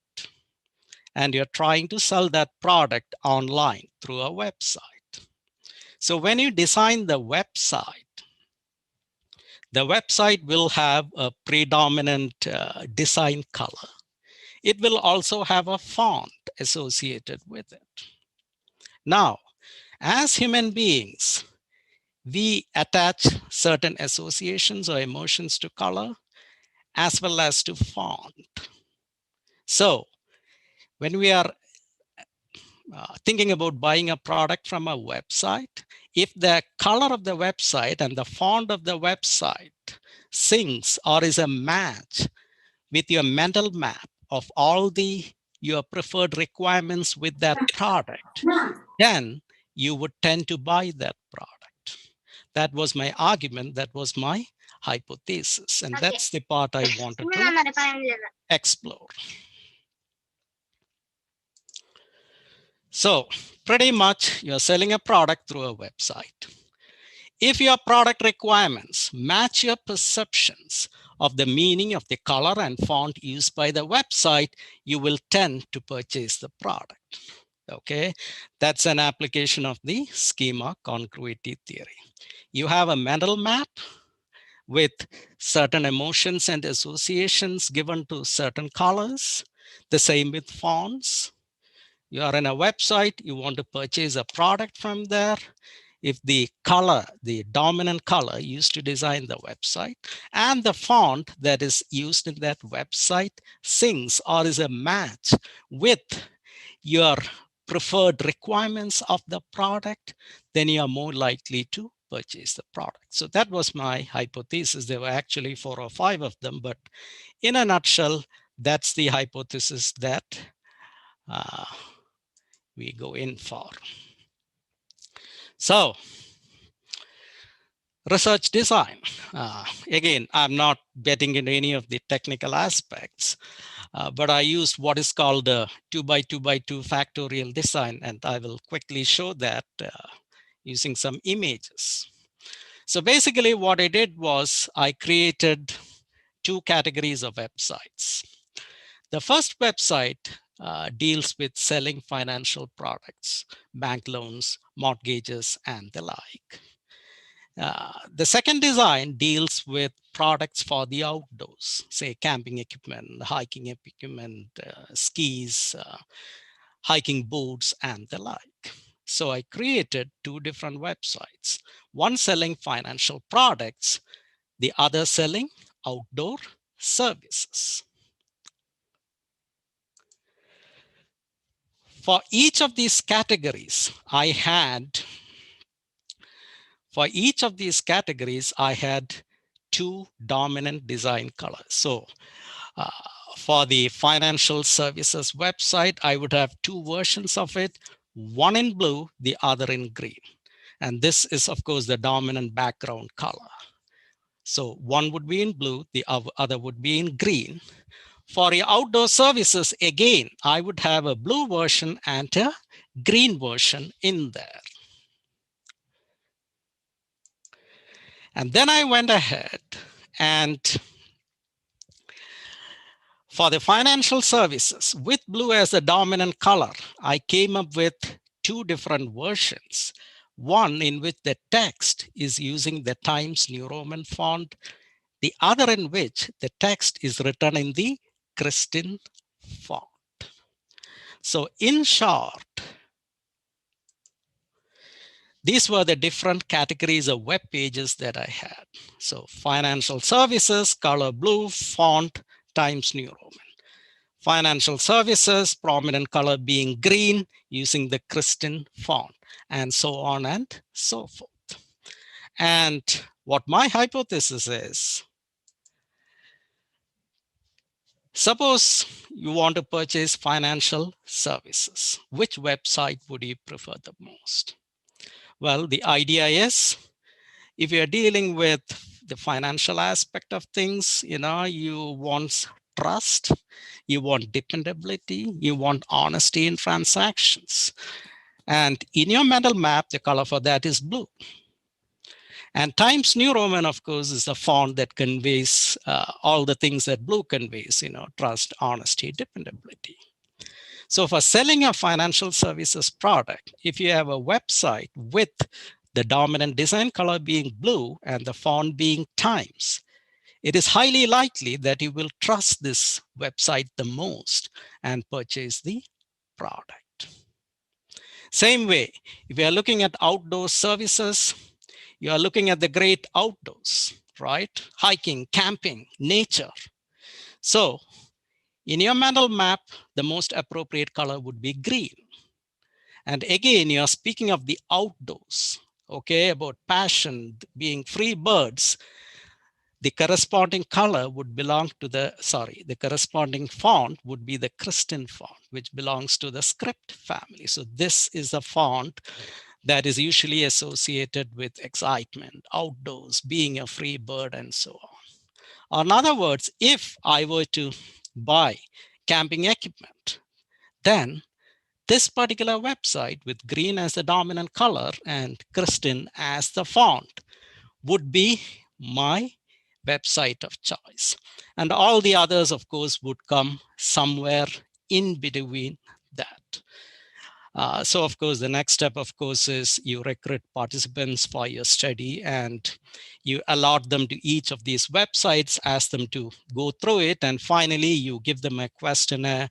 and you're trying to sell that product online through a website. So when you design the website will have a predominant design color. It will also have a font associated with it. Now, as human beings, we attach certain associations or emotions to color as well as to font. So when we are thinking about buying a product from a website, if the color of the website and the font of the website syncs or is a match with your mental map of all your preferred requirements with that product, then you would tend to buy that product. That was my argument. That was my hypothesis. And that's the part I wanted to explore. So pretty much you're selling a product through a website. If your product requirements match your perceptions of the meaning of the color and font used by the website, you will tend to purchase the product. Okay, that's an application of the schema congruity theory. You have a mental map with certain emotions and associations given to certain colors. The same with fonts. You are in a website, you want to purchase a product from there. If the color, the dominant color used to design the website and the font that is used in that website syncs or is a match with your preferred requirements of the product, then you are more likely to purchase the product. So that was my hypothesis. There were actually 4 or 5 of them, but in a nutshell, that's the hypothesis that we go in for. So research design. Again, I'm not getting into any of the technical aspects, but I used what is called a 2 by 2 by 2 factorial design, and I will quickly show that using some images. So basically what I did was I created 2 categories of websites. The first website deals with selling financial products, bank loans, mortgages, and the like. The second design deals with products for the outdoors, say camping equipment, hiking equipment, skis, hiking boots, and the like. So I created 2 different websites, one selling financial products, the other selling outdoor services. For each of these categories, I had 2 dominant design colors. So for the financial services website, I would have 2 versions of it, one in blue, the other in green. And this is, of course, the dominant background color. So one would be in blue, the other would be in green. For the outdoor services, again, I would have a blue version and a green version in there. And then I went ahead and for the financial services with blue as the dominant color, I came up with 2 different versions. One in which the text is using the Times New Roman font, the other in which the text is written in the Christian font. So in short, these were the different categories of web pages that I had. So financial services, color blue, font, Times New Roman. Financial services, prominent color being green, using the Kristen font, and so on and so forth. And what my hypothesis is, suppose you want to purchase financial services. Which website would you prefer the most? Well, the idea is, if you're dealing with the financial aspect of things, you want trust, you want dependability, you want honesty in transactions. And in your mental map, the color for that is blue. And Times New Roman, of course, is a font that conveys all the things that blue conveys, trust, honesty, dependability. So for selling a financial services product, if you have a website with the dominant design color being blue and the font being Times, it is highly likely that you will trust this website the most and purchase the product. Same way, if you are looking at outdoor services, you are looking at the great outdoors, right? Hiking, camping, nature. So in your mental map, the most appropriate color would be green. And again, you're speaking of the outdoors, okay, about passion, being free birds. The corresponding color would belong to the corresponding font would be the Kristen font, which belongs to the script family. So this is a font that is usually associated with excitement, outdoors, being a free bird, and so on. Or in other words, if I were to buy camping equipment, then this particular website with green as the dominant color and Kristen as the font would be my website of choice. And all the others, of course, would come somewhere in between that. So of course, the next step, of course, is you recruit participants for your study and you allot them to each of these websites, ask them to go through it. And finally, you give them a questionnaire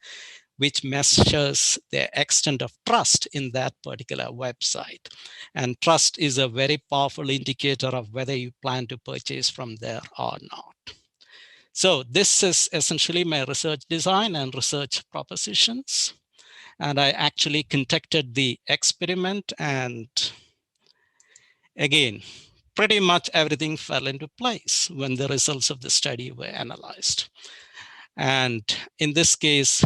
which measures their extent of trust in that particular website. And trust is a very powerful indicator of whether you plan to purchase from there or not. So this is essentially my research design and research propositions. And I actually conducted the experiment, and again, pretty much everything fell into place when the results of the study were analyzed. And in this case,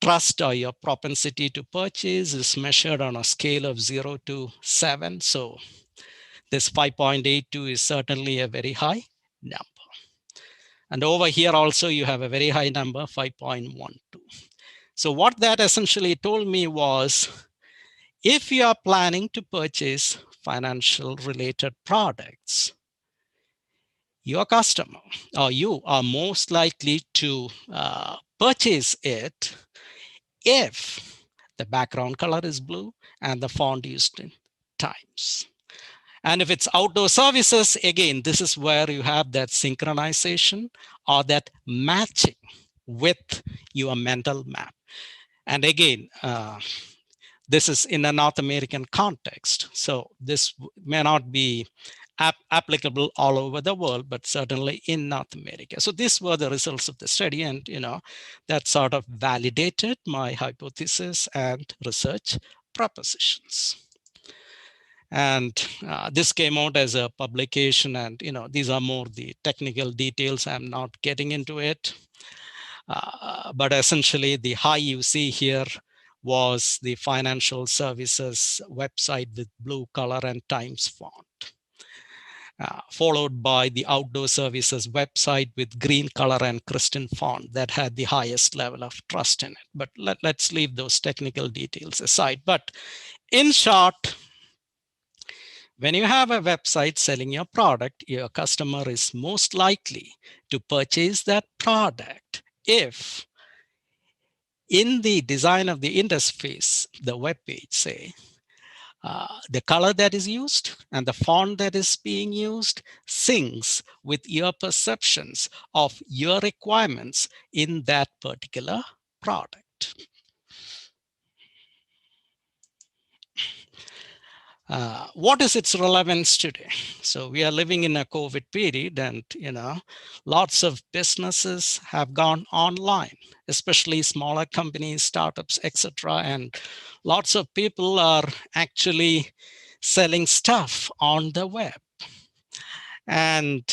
trust, or your propensity to purchase, is measured on a scale of 0 to 7. So this 5.82 is certainly a very high number. And over here also, you have a very high number, 5.12. So what that essentially told me was, if you are planning to purchase financial related products, your customer or you are most likely to purchase it if the background color is blue and the font used in Times. And if it's outdoor services, again, this is where you have that synchronization or that matching with your mental map. And again, this is in a North American context. So this may not be applicable all over the world, but certainly in North America. So these were the results of the study, and that sort of validated my hypothesis and research propositions. And this came out as a publication, and these are more the technical details. I'm not getting into it. But essentially, the high you see here was the financial services website with blue color and Times font, followed by the outdoor services website with green color and Kristen font that had the highest level of trust in it. But let's leave those technical details aside. But in short, when you have a website selling your product, your customer is most likely to purchase that product if in the design of the interface, the web page, say, the color that is used and the font that is being used syncs with your perceptions of your requirements in that particular product. What is its relevance today? So we are living in a COVID period, and lots of businesses have gone online, especially smaller companies, startups, etc. And lots of people are actually selling stuff on the web. And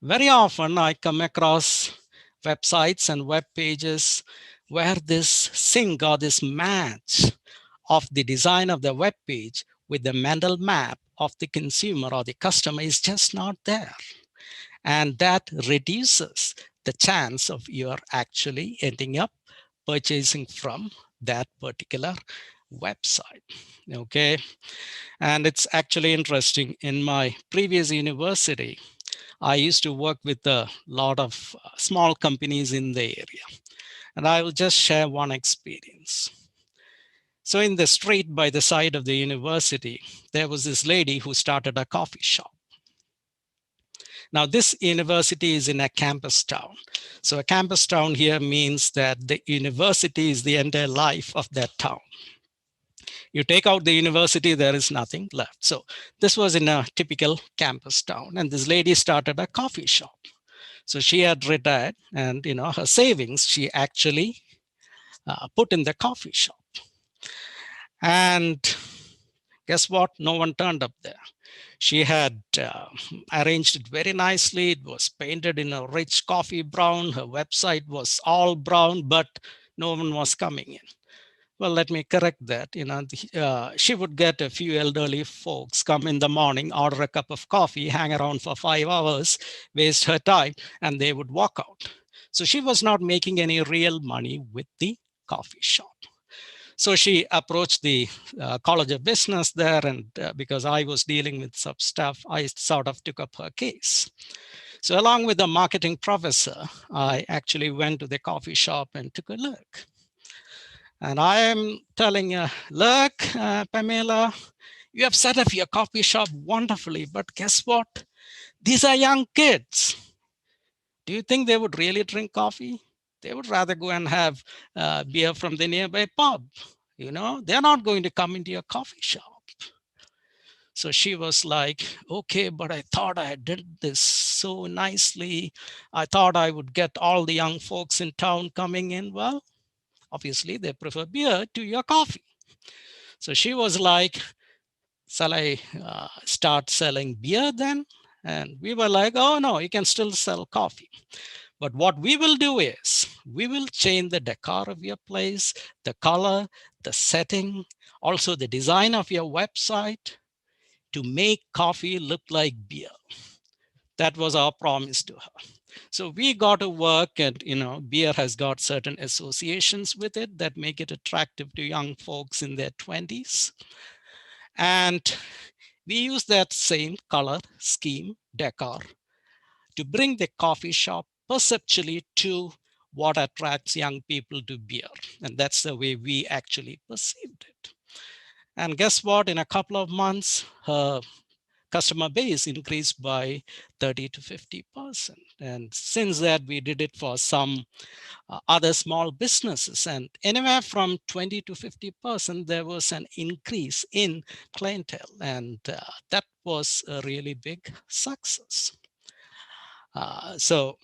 very often I come across websites and web pages where this sync or this match of the design of the web page with the mental map of the consumer or the customer is just not there. And that reduces the chance of you are actually ending up purchasing from that particular website. Okay. And it's actually interesting. In my previous university, I used to work with a lot of small companies in the area. And I will just share one experience. So in the street by the side of the university, there was this lady who started a coffee shop. Now, this university is in a campus town. So a campus town here means that the university is the entire life of that town. You take out the university, there is nothing left. So this was in a typical campus town. And this lady started a coffee shop. So she had retired, and her savings, she actually put in the coffee shop. And guess what? No one turned up there. She had arranged it very nicely. It was painted in a rich coffee brown. Her website was all brown, but no one was coming in. Well, let me correct that. She would get a few elderly folks come in the morning, order a cup of coffee, hang around for 5 hours, waste her time, and they would walk out. So she was not making any real money with the coffee shop. So she approached the College of Business there, and because I was dealing with some stuff, I sort of took up her case. So along with the marketing professor, I actually went to the coffee shop and took a look. And I am telling you, look, Pamela, you have set up your coffee shop wonderfully, but guess what? These are young kids. Do you think they would really drink coffee? They would rather go and have beer from the nearby pub. They're not going to come into your coffee shop. So she was like, okay, but I thought I did this so nicely. I thought I would get all the young folks in town coming in. Well, obviously they prefer beer to your coffee. So she was like, shall I start selling beer then? And we were like, oh no, you can still sell coffee. But what we will do is we will change the decor of your place, the color, the setting, also the design of your website to make coffee look like beer. That was our promise to her. So we got to work, and beer has got certain associations with it that make it attractive to young folks in their 20s. And we use that same color scheme, decor, to bring the coffee shop perceptually to what attracts young people to beer. And that's the way we actually perceived it. And guess what? In a couple of months, her customer base increased by 30 to 50%. And since that, we did it for some other small businesses. And anywhere from 20 to 50%, there was an increase in clientele. And that was a really big success. So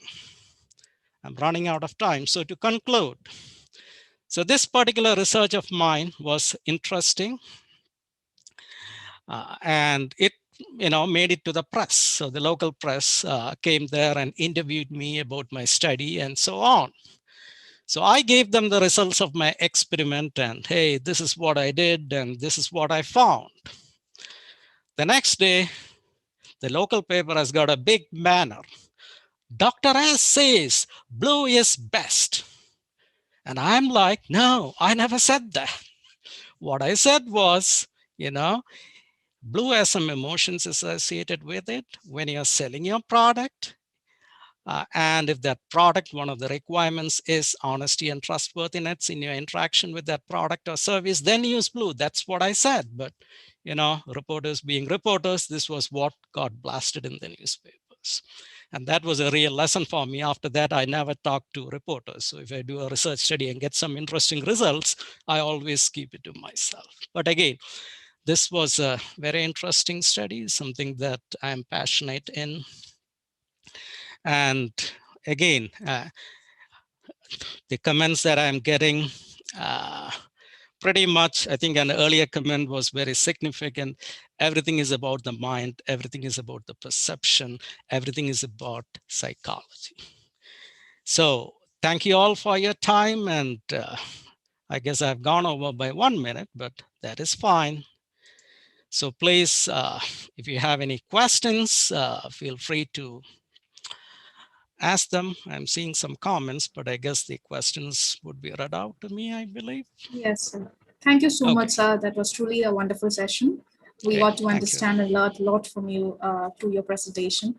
I'm running out of time. So to conclude, so this particular research of mine was interesting, and it made it to the press. So the local press came there and interviewed me about my study and so on. So I gave them the results of my experiment, and hey, this is what I did and this is what I found. The next day, the local paper has got a big banner. Dr. S says blue is best. And I'm like, no, I never said that. What I said was, blue has some emotions associated with it when you're selling your product. And if that product, one of the requirements is honesty and trustworthiness in your interaction with that product or service, then use blue. That's what I said. But, reporters being reporters, this was what got blasted in the newspapers. And that was a real lesson for me. After that, I never talk to reporters. So if I do a research study and get some interesting results, I always keep it to myself. But again, This was a very interesting study, something that I'm passionate in. And again, the comments that I'm getting, pretty much, I think an earlier comment was very significant. Everything is about the mind. Everything is about the perception. Everything is about psychology. So thank you all for your time. And I guess I've gone over by 1 minute, but that is fine. So please, if you have any questions, feel free to ask them. I'm seeing some comments, but I guess the questions would be read out to me, I believe. Yes, sir. Thank you so Okay. much, sir. That was truly a wonderful session. We Okay, got to thank you. understand a lot from you through your presentation.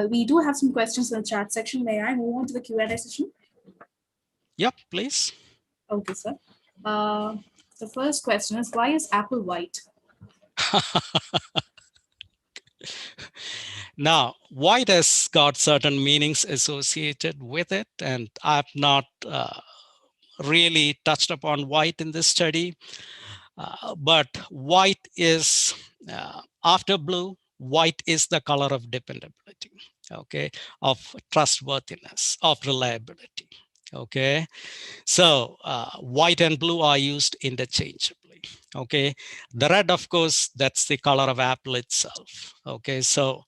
We do have some questions in the chat section. May I move on to the Q&A session? Yep, please. Okay, sir. The first question is, why is apple white? Now, white has got certain meanings associated with it, and I've not really touched upon white in this study, but white is, after blue, white is the color of dependability, okay, of trustworthiness, of reliability, okay? So white and blue are used interchangeably, okay? The red, of course, that's the color of apple itself, okay? So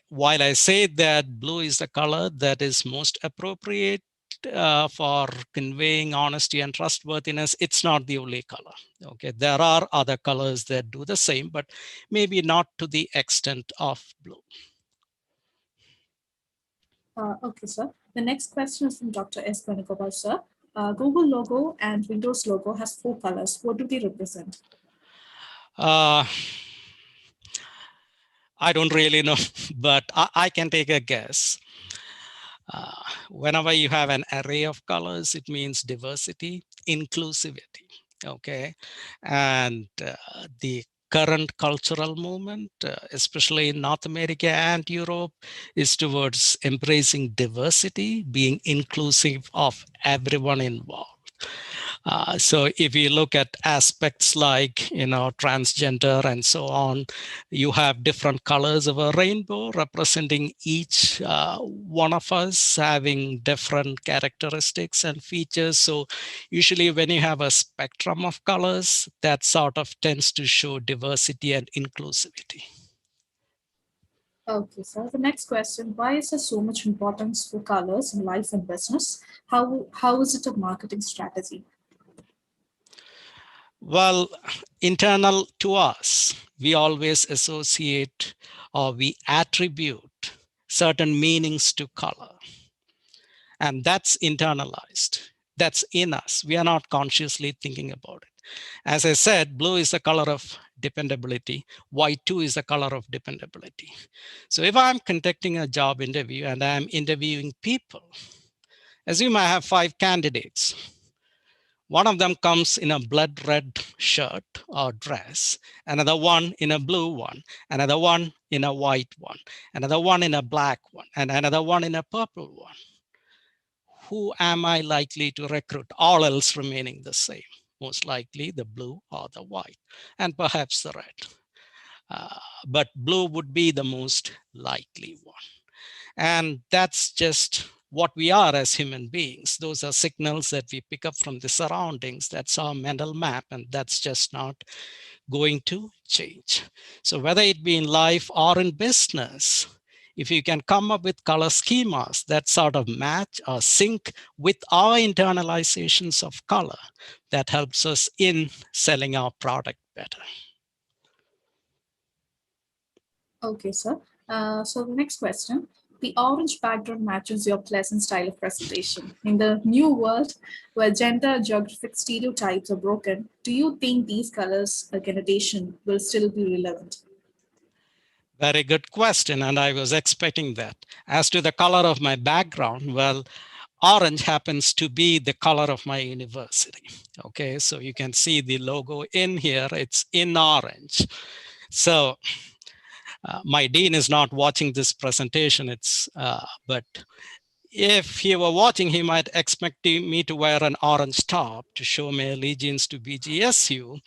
while I say that blue is the color that is most appropriate for conveying honesty and trustworthiness, it's not the only color, okay? There are other colors that do the same, but maybe not to the extent of blue. Okay, sir. The next question is from Dr. S. Venugopal, sir. Google logo and Windows logo has 4 colors. What do they represent? I don't really know, but I can take a guess. Whenever you have an array of colors, it means diversity, inclusivity, okay? And the current cultural movement, especially in North America and Europe, is towards embracing diversity, being inclusive of everyone involved. So if you look at aspects like, transgender and so on, you have different colors of a rainbow representing each one of us having different characteristics and features. So usually when you have a spectrum of colors, that sort of tends to show diversity and inclusivity. Okay, sir. The next question, why is there so much importance for colors in life and business? How is it a marketing strategy? Well, internal to us, we always associate or we attribute certain meanings to color. And that's internalized. That's in us. We are not consciously thinking about it. As I said, blue is the color of dependability. White too is the color of dependability. So if I'm conducting a job interview and I'm interviewing people, assume I have 5 candidates. One of them comes in a blood red shirt or dress, another one in a blue one, another one in a white one, another one in a black one, and another one in a purple one. Who am I likely to recruit? All else remaining the same. Most likely the blue or the white, and perhaps the red. But blue would be the most likely one. And that's just what we are as human beings. Those are signals that we pick up from the surroundings. That's our mental map, and that's just not going to change. So whether it be in life or in business, if you can come up with color schemas that sort of match or sync with our internalizations of color, that helps us in selling our product better. Okay, sir. So the next question, the orange background matches your pleasant style of presentation. In the new world where gender geographic stereotypes are broken, do you think these colors connotation will still be relevant? Very good question, and I was expecting that. As to the color of my background, well, orange happens to be the color of my university. Okay, so you can see the logo in here, it's in orange. So my dean is not watching this presentation, but if he were watching, he might expect me to wear an orange top to show my allegiance to BGSU.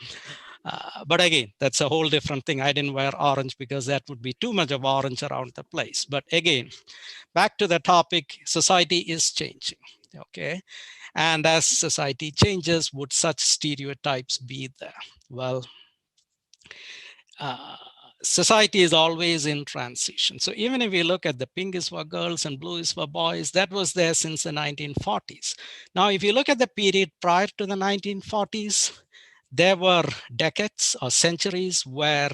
But again, that's a whole different thing. I didn't wear orange because that would be too much of orange around the place. But again, back to the topic, society is changing. Okay. And as society changes, would such stereotypes be there? Well, uh, society is always in transition. So even if we look at the pink is for girls and blue is for boys, that was there since the 1940s. Now, if you look at the period prior to the 1940s, there were decades or centuries where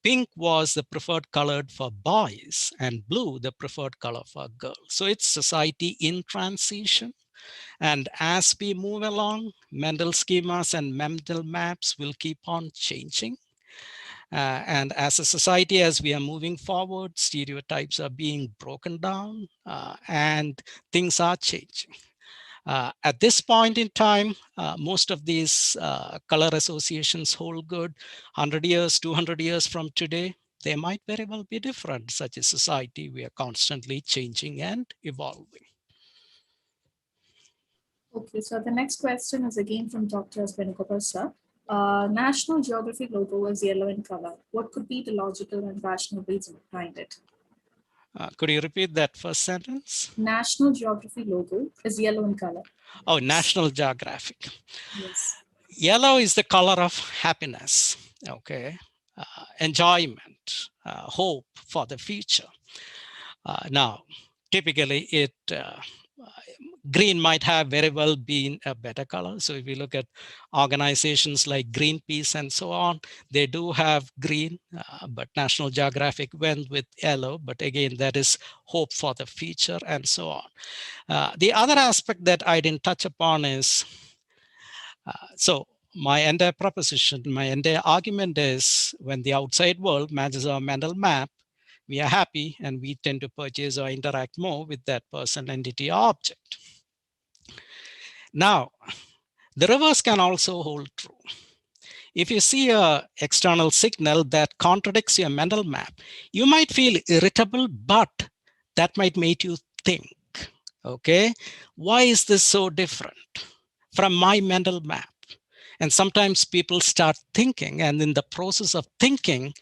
pink was the preferred color for boys and blue the preferred color for girls. So it's society in transition. And as we move along, mental schemas and mental maps will keep on changing. And as a society, as we are moving forward, stereotypes are being broken down and things are changing. At this point in time, most of these color associations hold good. 100 years, 200 years from today, they might very well be different. Such a society, we are constantly changing and evolving. Okay, so the next question is again from Dr. Venugopal sir. National Geography logo is yellow in color. What could be the logical and rational reason behind it? Could you repeat that first sentence? National Geography logo is yellow in color. Oh, National Geographic. Yes. Yellow is the color of happiness, okay? Enjoyment, hope for the future. Now, typically green might have very well been a better color. So if you look at organizations like Greenpeace and so on, they do have green, but National Geographic went with yellow. But again, that is hope for the future and so on. The other aspect that I didn't touch upon is, so my entire proposition, my entire argument is when the outside world matches our mental map, we are happy and we tend to purchase or interact more with that person, entity, or object. Now, the reverse can also hold true. If you see an external signal that contradicts your mental map, you might feel irritable, but that might make you think, okay, why is this so different from my mental map? And sometimes people start thinking, and in the process of thinking,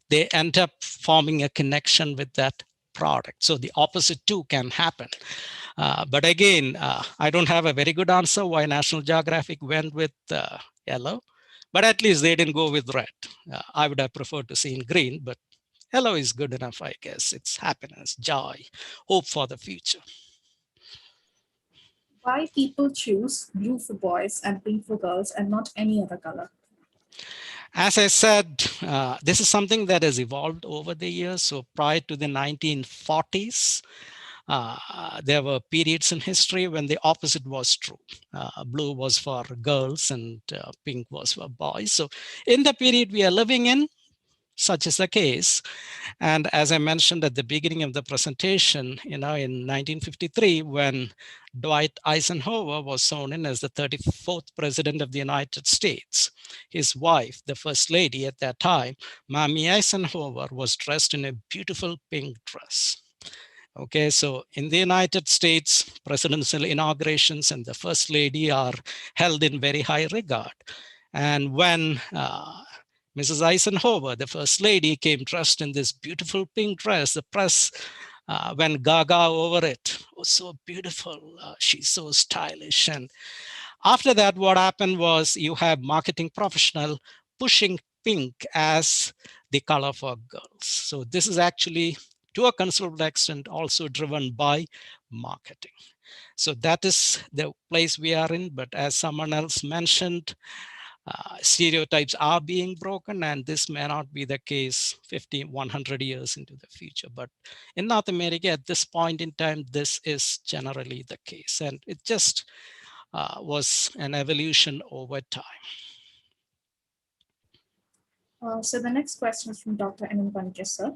they end up forming a connection with that product. So the opposite too can happen. But again, I don't have a very good answer why National Geographic went with yellow, but at least they didn't go with red. I would have preferred to see in green, but yellow is good enough, I guess. It's happiness, joy, hope for the future. Why people choose blue for boys and pink for girls and not any other color? As I said, this is something that has evolved over the years. So prior to the 1940s, there were periods in history when the opposite was true. Blue was for girls and pink was for boys. So in the period we are living in, such is the case. And as I mentioned at the beginning of the presentation, in 1953, when Dwight Eisenhower was sworn in as the 34th president of the United States, his wife, the first lady at that time, Mamie Eisenhower, was dressed in a beautiful pink dress. Okay, so in the United States, presidential inaugurations and the first lady are held in very high regard. And when Mrs. Eisenhower, the first lady, came dressed in this beautiful pink dress, the press went gaga over it. Oh, so beautiful. She's so stylish. And after that, what happened was you have marketing professional pushing pink as the color for girls. So this is actually, to a considerable extent, also driven by marketing. So that is the place we are in. But as someone else mentioned, stereotypes are being broken, and this may not be the case 50, 100 years into the future. But in North America, at this point in time, this is generally the case. And it just was an evolution over time. So the next question is from Dr. N. Pankesar.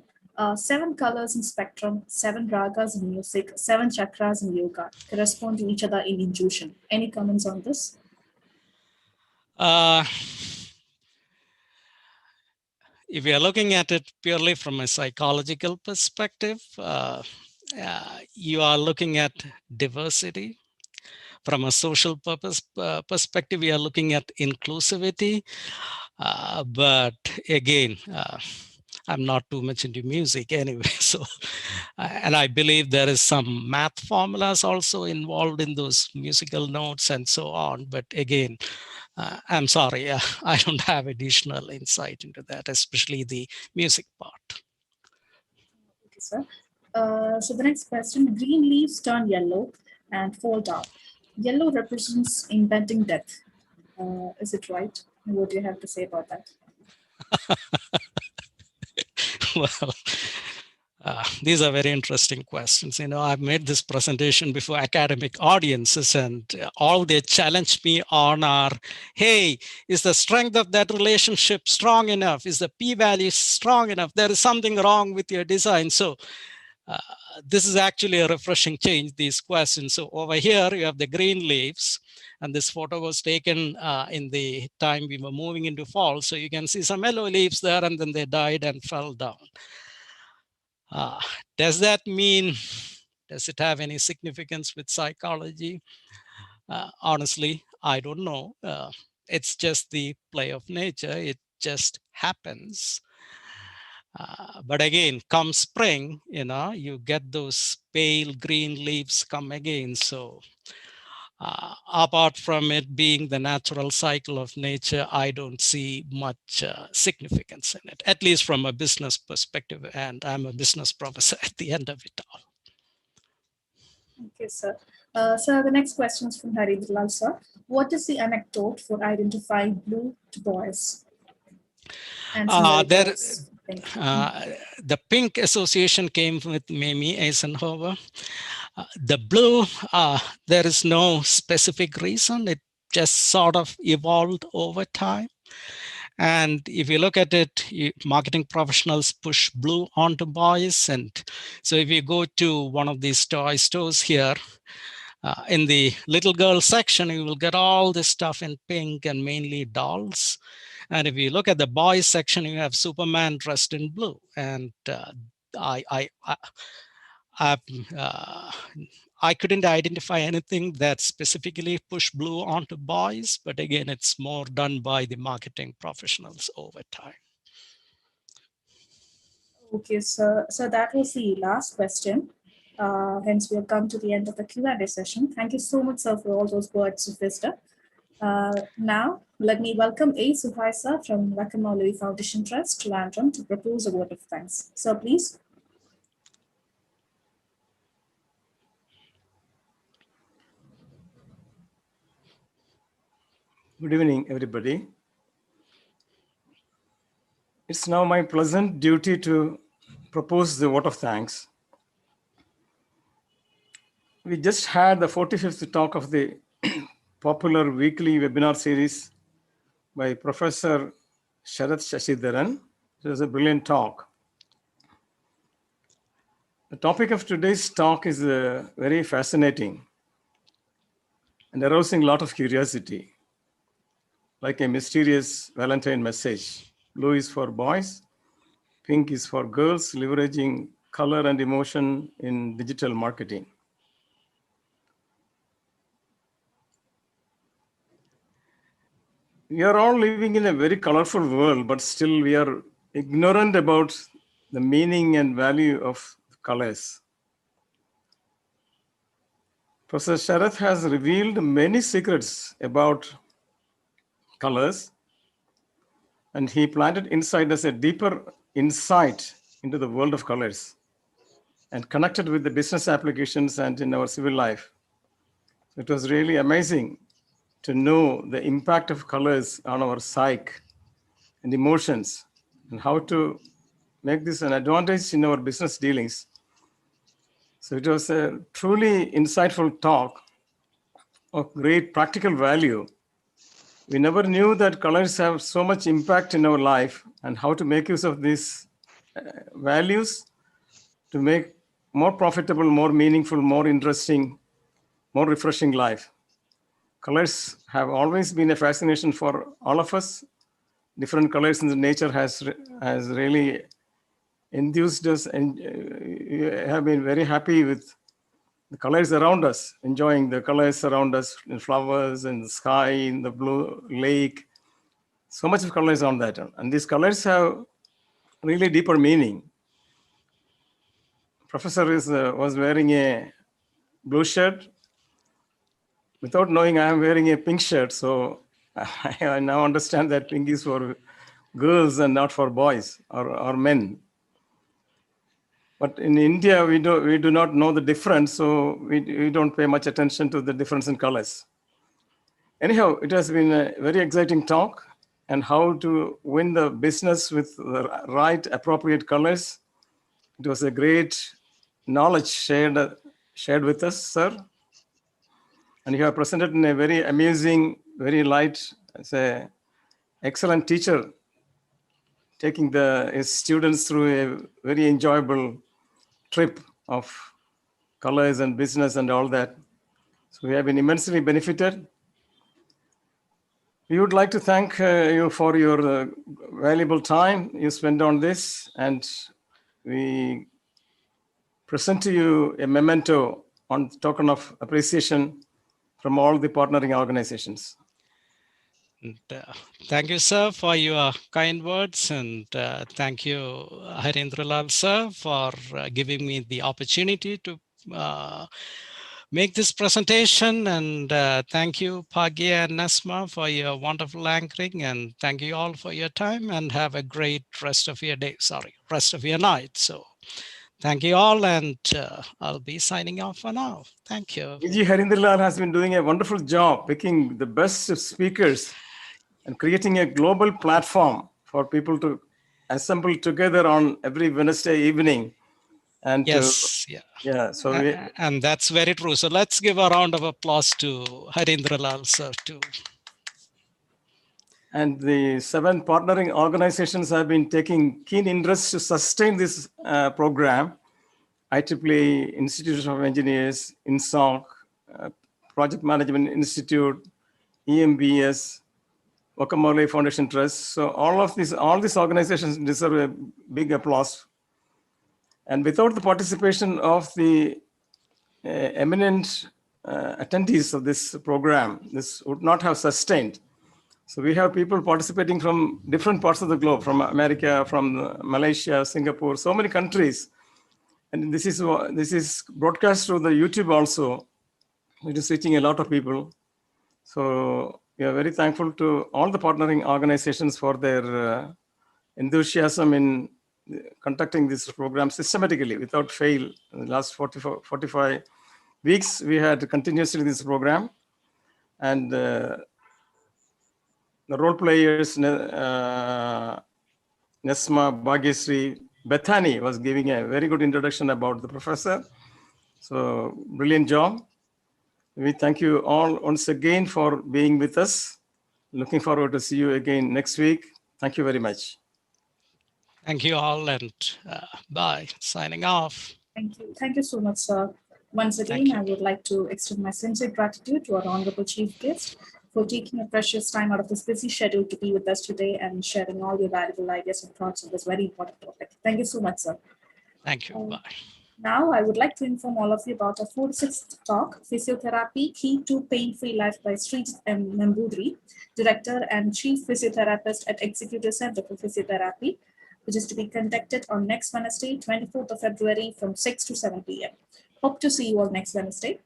7 colors in spectrum, 7 ragas in music, 7 chakras in yoga correspond to each other in intuition. Any comments on this? If we are looking at it purely from a psychological perspective, you are looking at diversity. from a social perspective, we are looking at inclusivity. But again, I'm not too much into music anyway. So, and I believe there is some math formulas also involved in those musical notes and so on. But again, I'm sorry, I don't have additional insight into that, especially the music part. Okay, sir. So the next question, green leaves turn yellow and fall down. Yellow represents impending death. Is it right? What do you have to say about that? Well, these are very interesting questions. I've made this presentation before academic audiences, and all they challenge me on are, hey, is the strength of that relationship strong enough? Is the p-value strong enough? There is something wrong with your design. So uh, this is actually a refreshing change, these questions. So over here, you have the green leaves. And this photo was taken in the time we were moving into fall. So you can see some yellow leaves there, and then they died and fell down. Does that mean, does it have any significance with psychology? Honestly, I don't know. It's just the play of nature. It just happens. But again, come spring, you get those pale green leaves come again. So apart from it being the natural cycle of nature, I don't see much significance in it, at least from a business perspective. And I'm a business professor at the end of it all. Okay, sir. Sir, the next question is from Hari Bilal, sir. What is the anecdote for identifying blue to boys? And the pink association came with Mamie Eisenhower. The blue, there is no specific reason. It just sort of evolved over time. And if you look at it, marketing professionals push blue onto boys. And so if you go to one of these toy stores here, in the little girl section, you will get all this stuff in pink and mainly dolls. And if you look at the boys section, you have Superman dressed in blue. And I've, I couldn't identify anything that specifically pushed blue onto boys, but again, it's more done by the marketing professionals over time. Okay, so that was the last question. Hence, we have come to the end of the Q&A session. Thank you so much, sir, for all those words of wisdom. Now, let me welcome A. Suhai, sir, from Rakamauli Foundation Trust, Trivandrum, to propose a vote of thanks. Sir, please. Good evening, everybody. It's now my pleasant duty to propose the vote of thanks. We just had the 45th talk of the popular weekly webinar series by Professor Sharath Shashidharan. It was a brilliant talk. The topic of today's talk is very fascinating and arousing a lot of curiosity, like a mysterious Valentine message. Blue is for boys, pink is for girls, leveraging color and emotion in digital marketing. We are all living in a very colorful world, but still we are ignorant about the meaning and value of colors. Professor Sharath has revealed many secrets about colors, and he planted inside us a deeper insight into the world of colors and connected with the business applications and in our civil life. It was really amazing to know the impact of colors on our psyche and emotions and how to make this an advantage in our business dealings. So it was a truly insightful talk of great practical value. We never knew that colors have so much impact in our life and how to make use of these values to make more profitable, more meaningful, more interesting, more refreshing life. Colors have always been a fascination for all of us. Different colors in the nature has really enthused us, and have been very happy with the colors around us, enjoying the colors around us in flowers and the sky, in the blue lake. So much of colors on that. And these colors have really deeper meaning. Professor was wearing a blue shirt. Without knowing, I am wearing a pink shirt. So I now understand that pink is for girls and not for boys or men. But in India, we do not know the difference, so we don't pay much attention to the difference in colors. Anyhow, it has been a very exciting talk, and how to win the business with the right appropriate colors. It was a great knowledge shared with us, sir. And you have presented in a very amusing, very light, as a excellent teacher, taking his students through a very enjoyable trip of colors and business and all that. So we have been immensely benefited. We would like to thank you for your valuable time you spent on this, and we present to you a memento on token of appreciation from all the partnering organizations. And, thank you, sir, for your kind words, and thank you, Harindralal, sir, for giving me the opportunity to make this presentation. And thank you, Pagya and Nasma, for your wonderful anchoring. And thank you all for your time, and have a great rest of your day. Sorry, rest of your night. So thank you all, and I'll be signing off for now. Thank you. E.G. Harindralal has been doing a wonderful job picking the best speakers and creating a global platform for people to assemble together on every Wednesday evening. And Yes, yeah. so and that's very true. So let's give a round of applause to Harindralal, sir, too. And the 7 partnering organizations have been taking keen interest to sustain this program. IEEE Institute of Engineers, INSOC, Project Management Institute, EMBS, Wakamole Foundation Trust. So all these organizations deserve a big applause. And without the participation of the eminent attendees of this program, this would not have sustained. So we have people participating from different parts of the globe, from America, from Malaysia, Singapore, so many countries. And this is broadcast through the YouTube also. It is reaching a lot of people. So we are very thankful to all the partnering organizations for their enthusiasm in conducting this program systematically without fail. In the last 45 weeks, we had continuously this program. And the role players, Nesma, Bhagyasri, Bethany was giving a very good introduction about the professor. So brilliant job. We thank you all once again for being with us. Looking forward to see you again next week. Thank you very much. Thank you all, and bye. Signing off. Thank you. Thank you so much, sir. Once again, I would like to extend my sincere gratitude to our honorable chief guest for taking a precious time out of his busy schedule to be with us today and sharing all your valuable ideas and thoughts on this very important topic. Thank you so much, sir. Thank you. Bye. Now, I would like to inform all of you about our 46th talk, Physiotherapy, Key to Pain-Free Life by Sri M. Nambudri, Director and Chief Physiotherapist at Executive Center for Physiotherapy, which is to be conducted on next Wednesday, 24th of February from 6 to 7 p.m. Hope to see you all next Wednesday.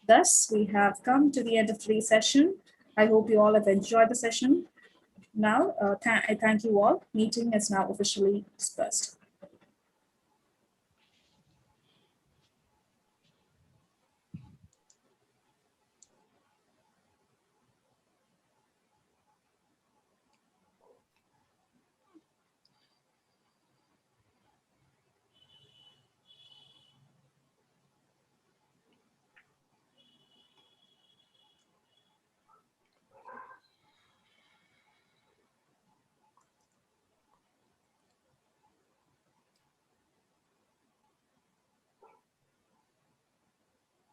Thus, we have come to the end of today's session. I hope you all have enjoyed the session. Now, I thank you all. Meeting is now officially dispersed.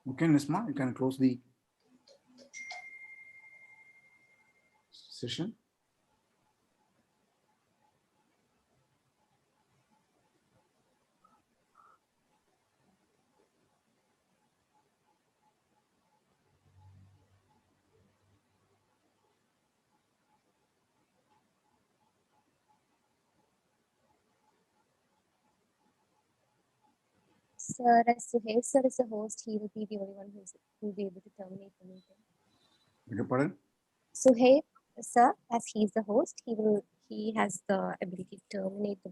Okay, Nisma, you can close the session. Sir, as Suhail sir is the host, he will be the only one who will be able to terminate the meeting. Beg your pardon? Suhail sir, as he is the host, he has the ability to terminate the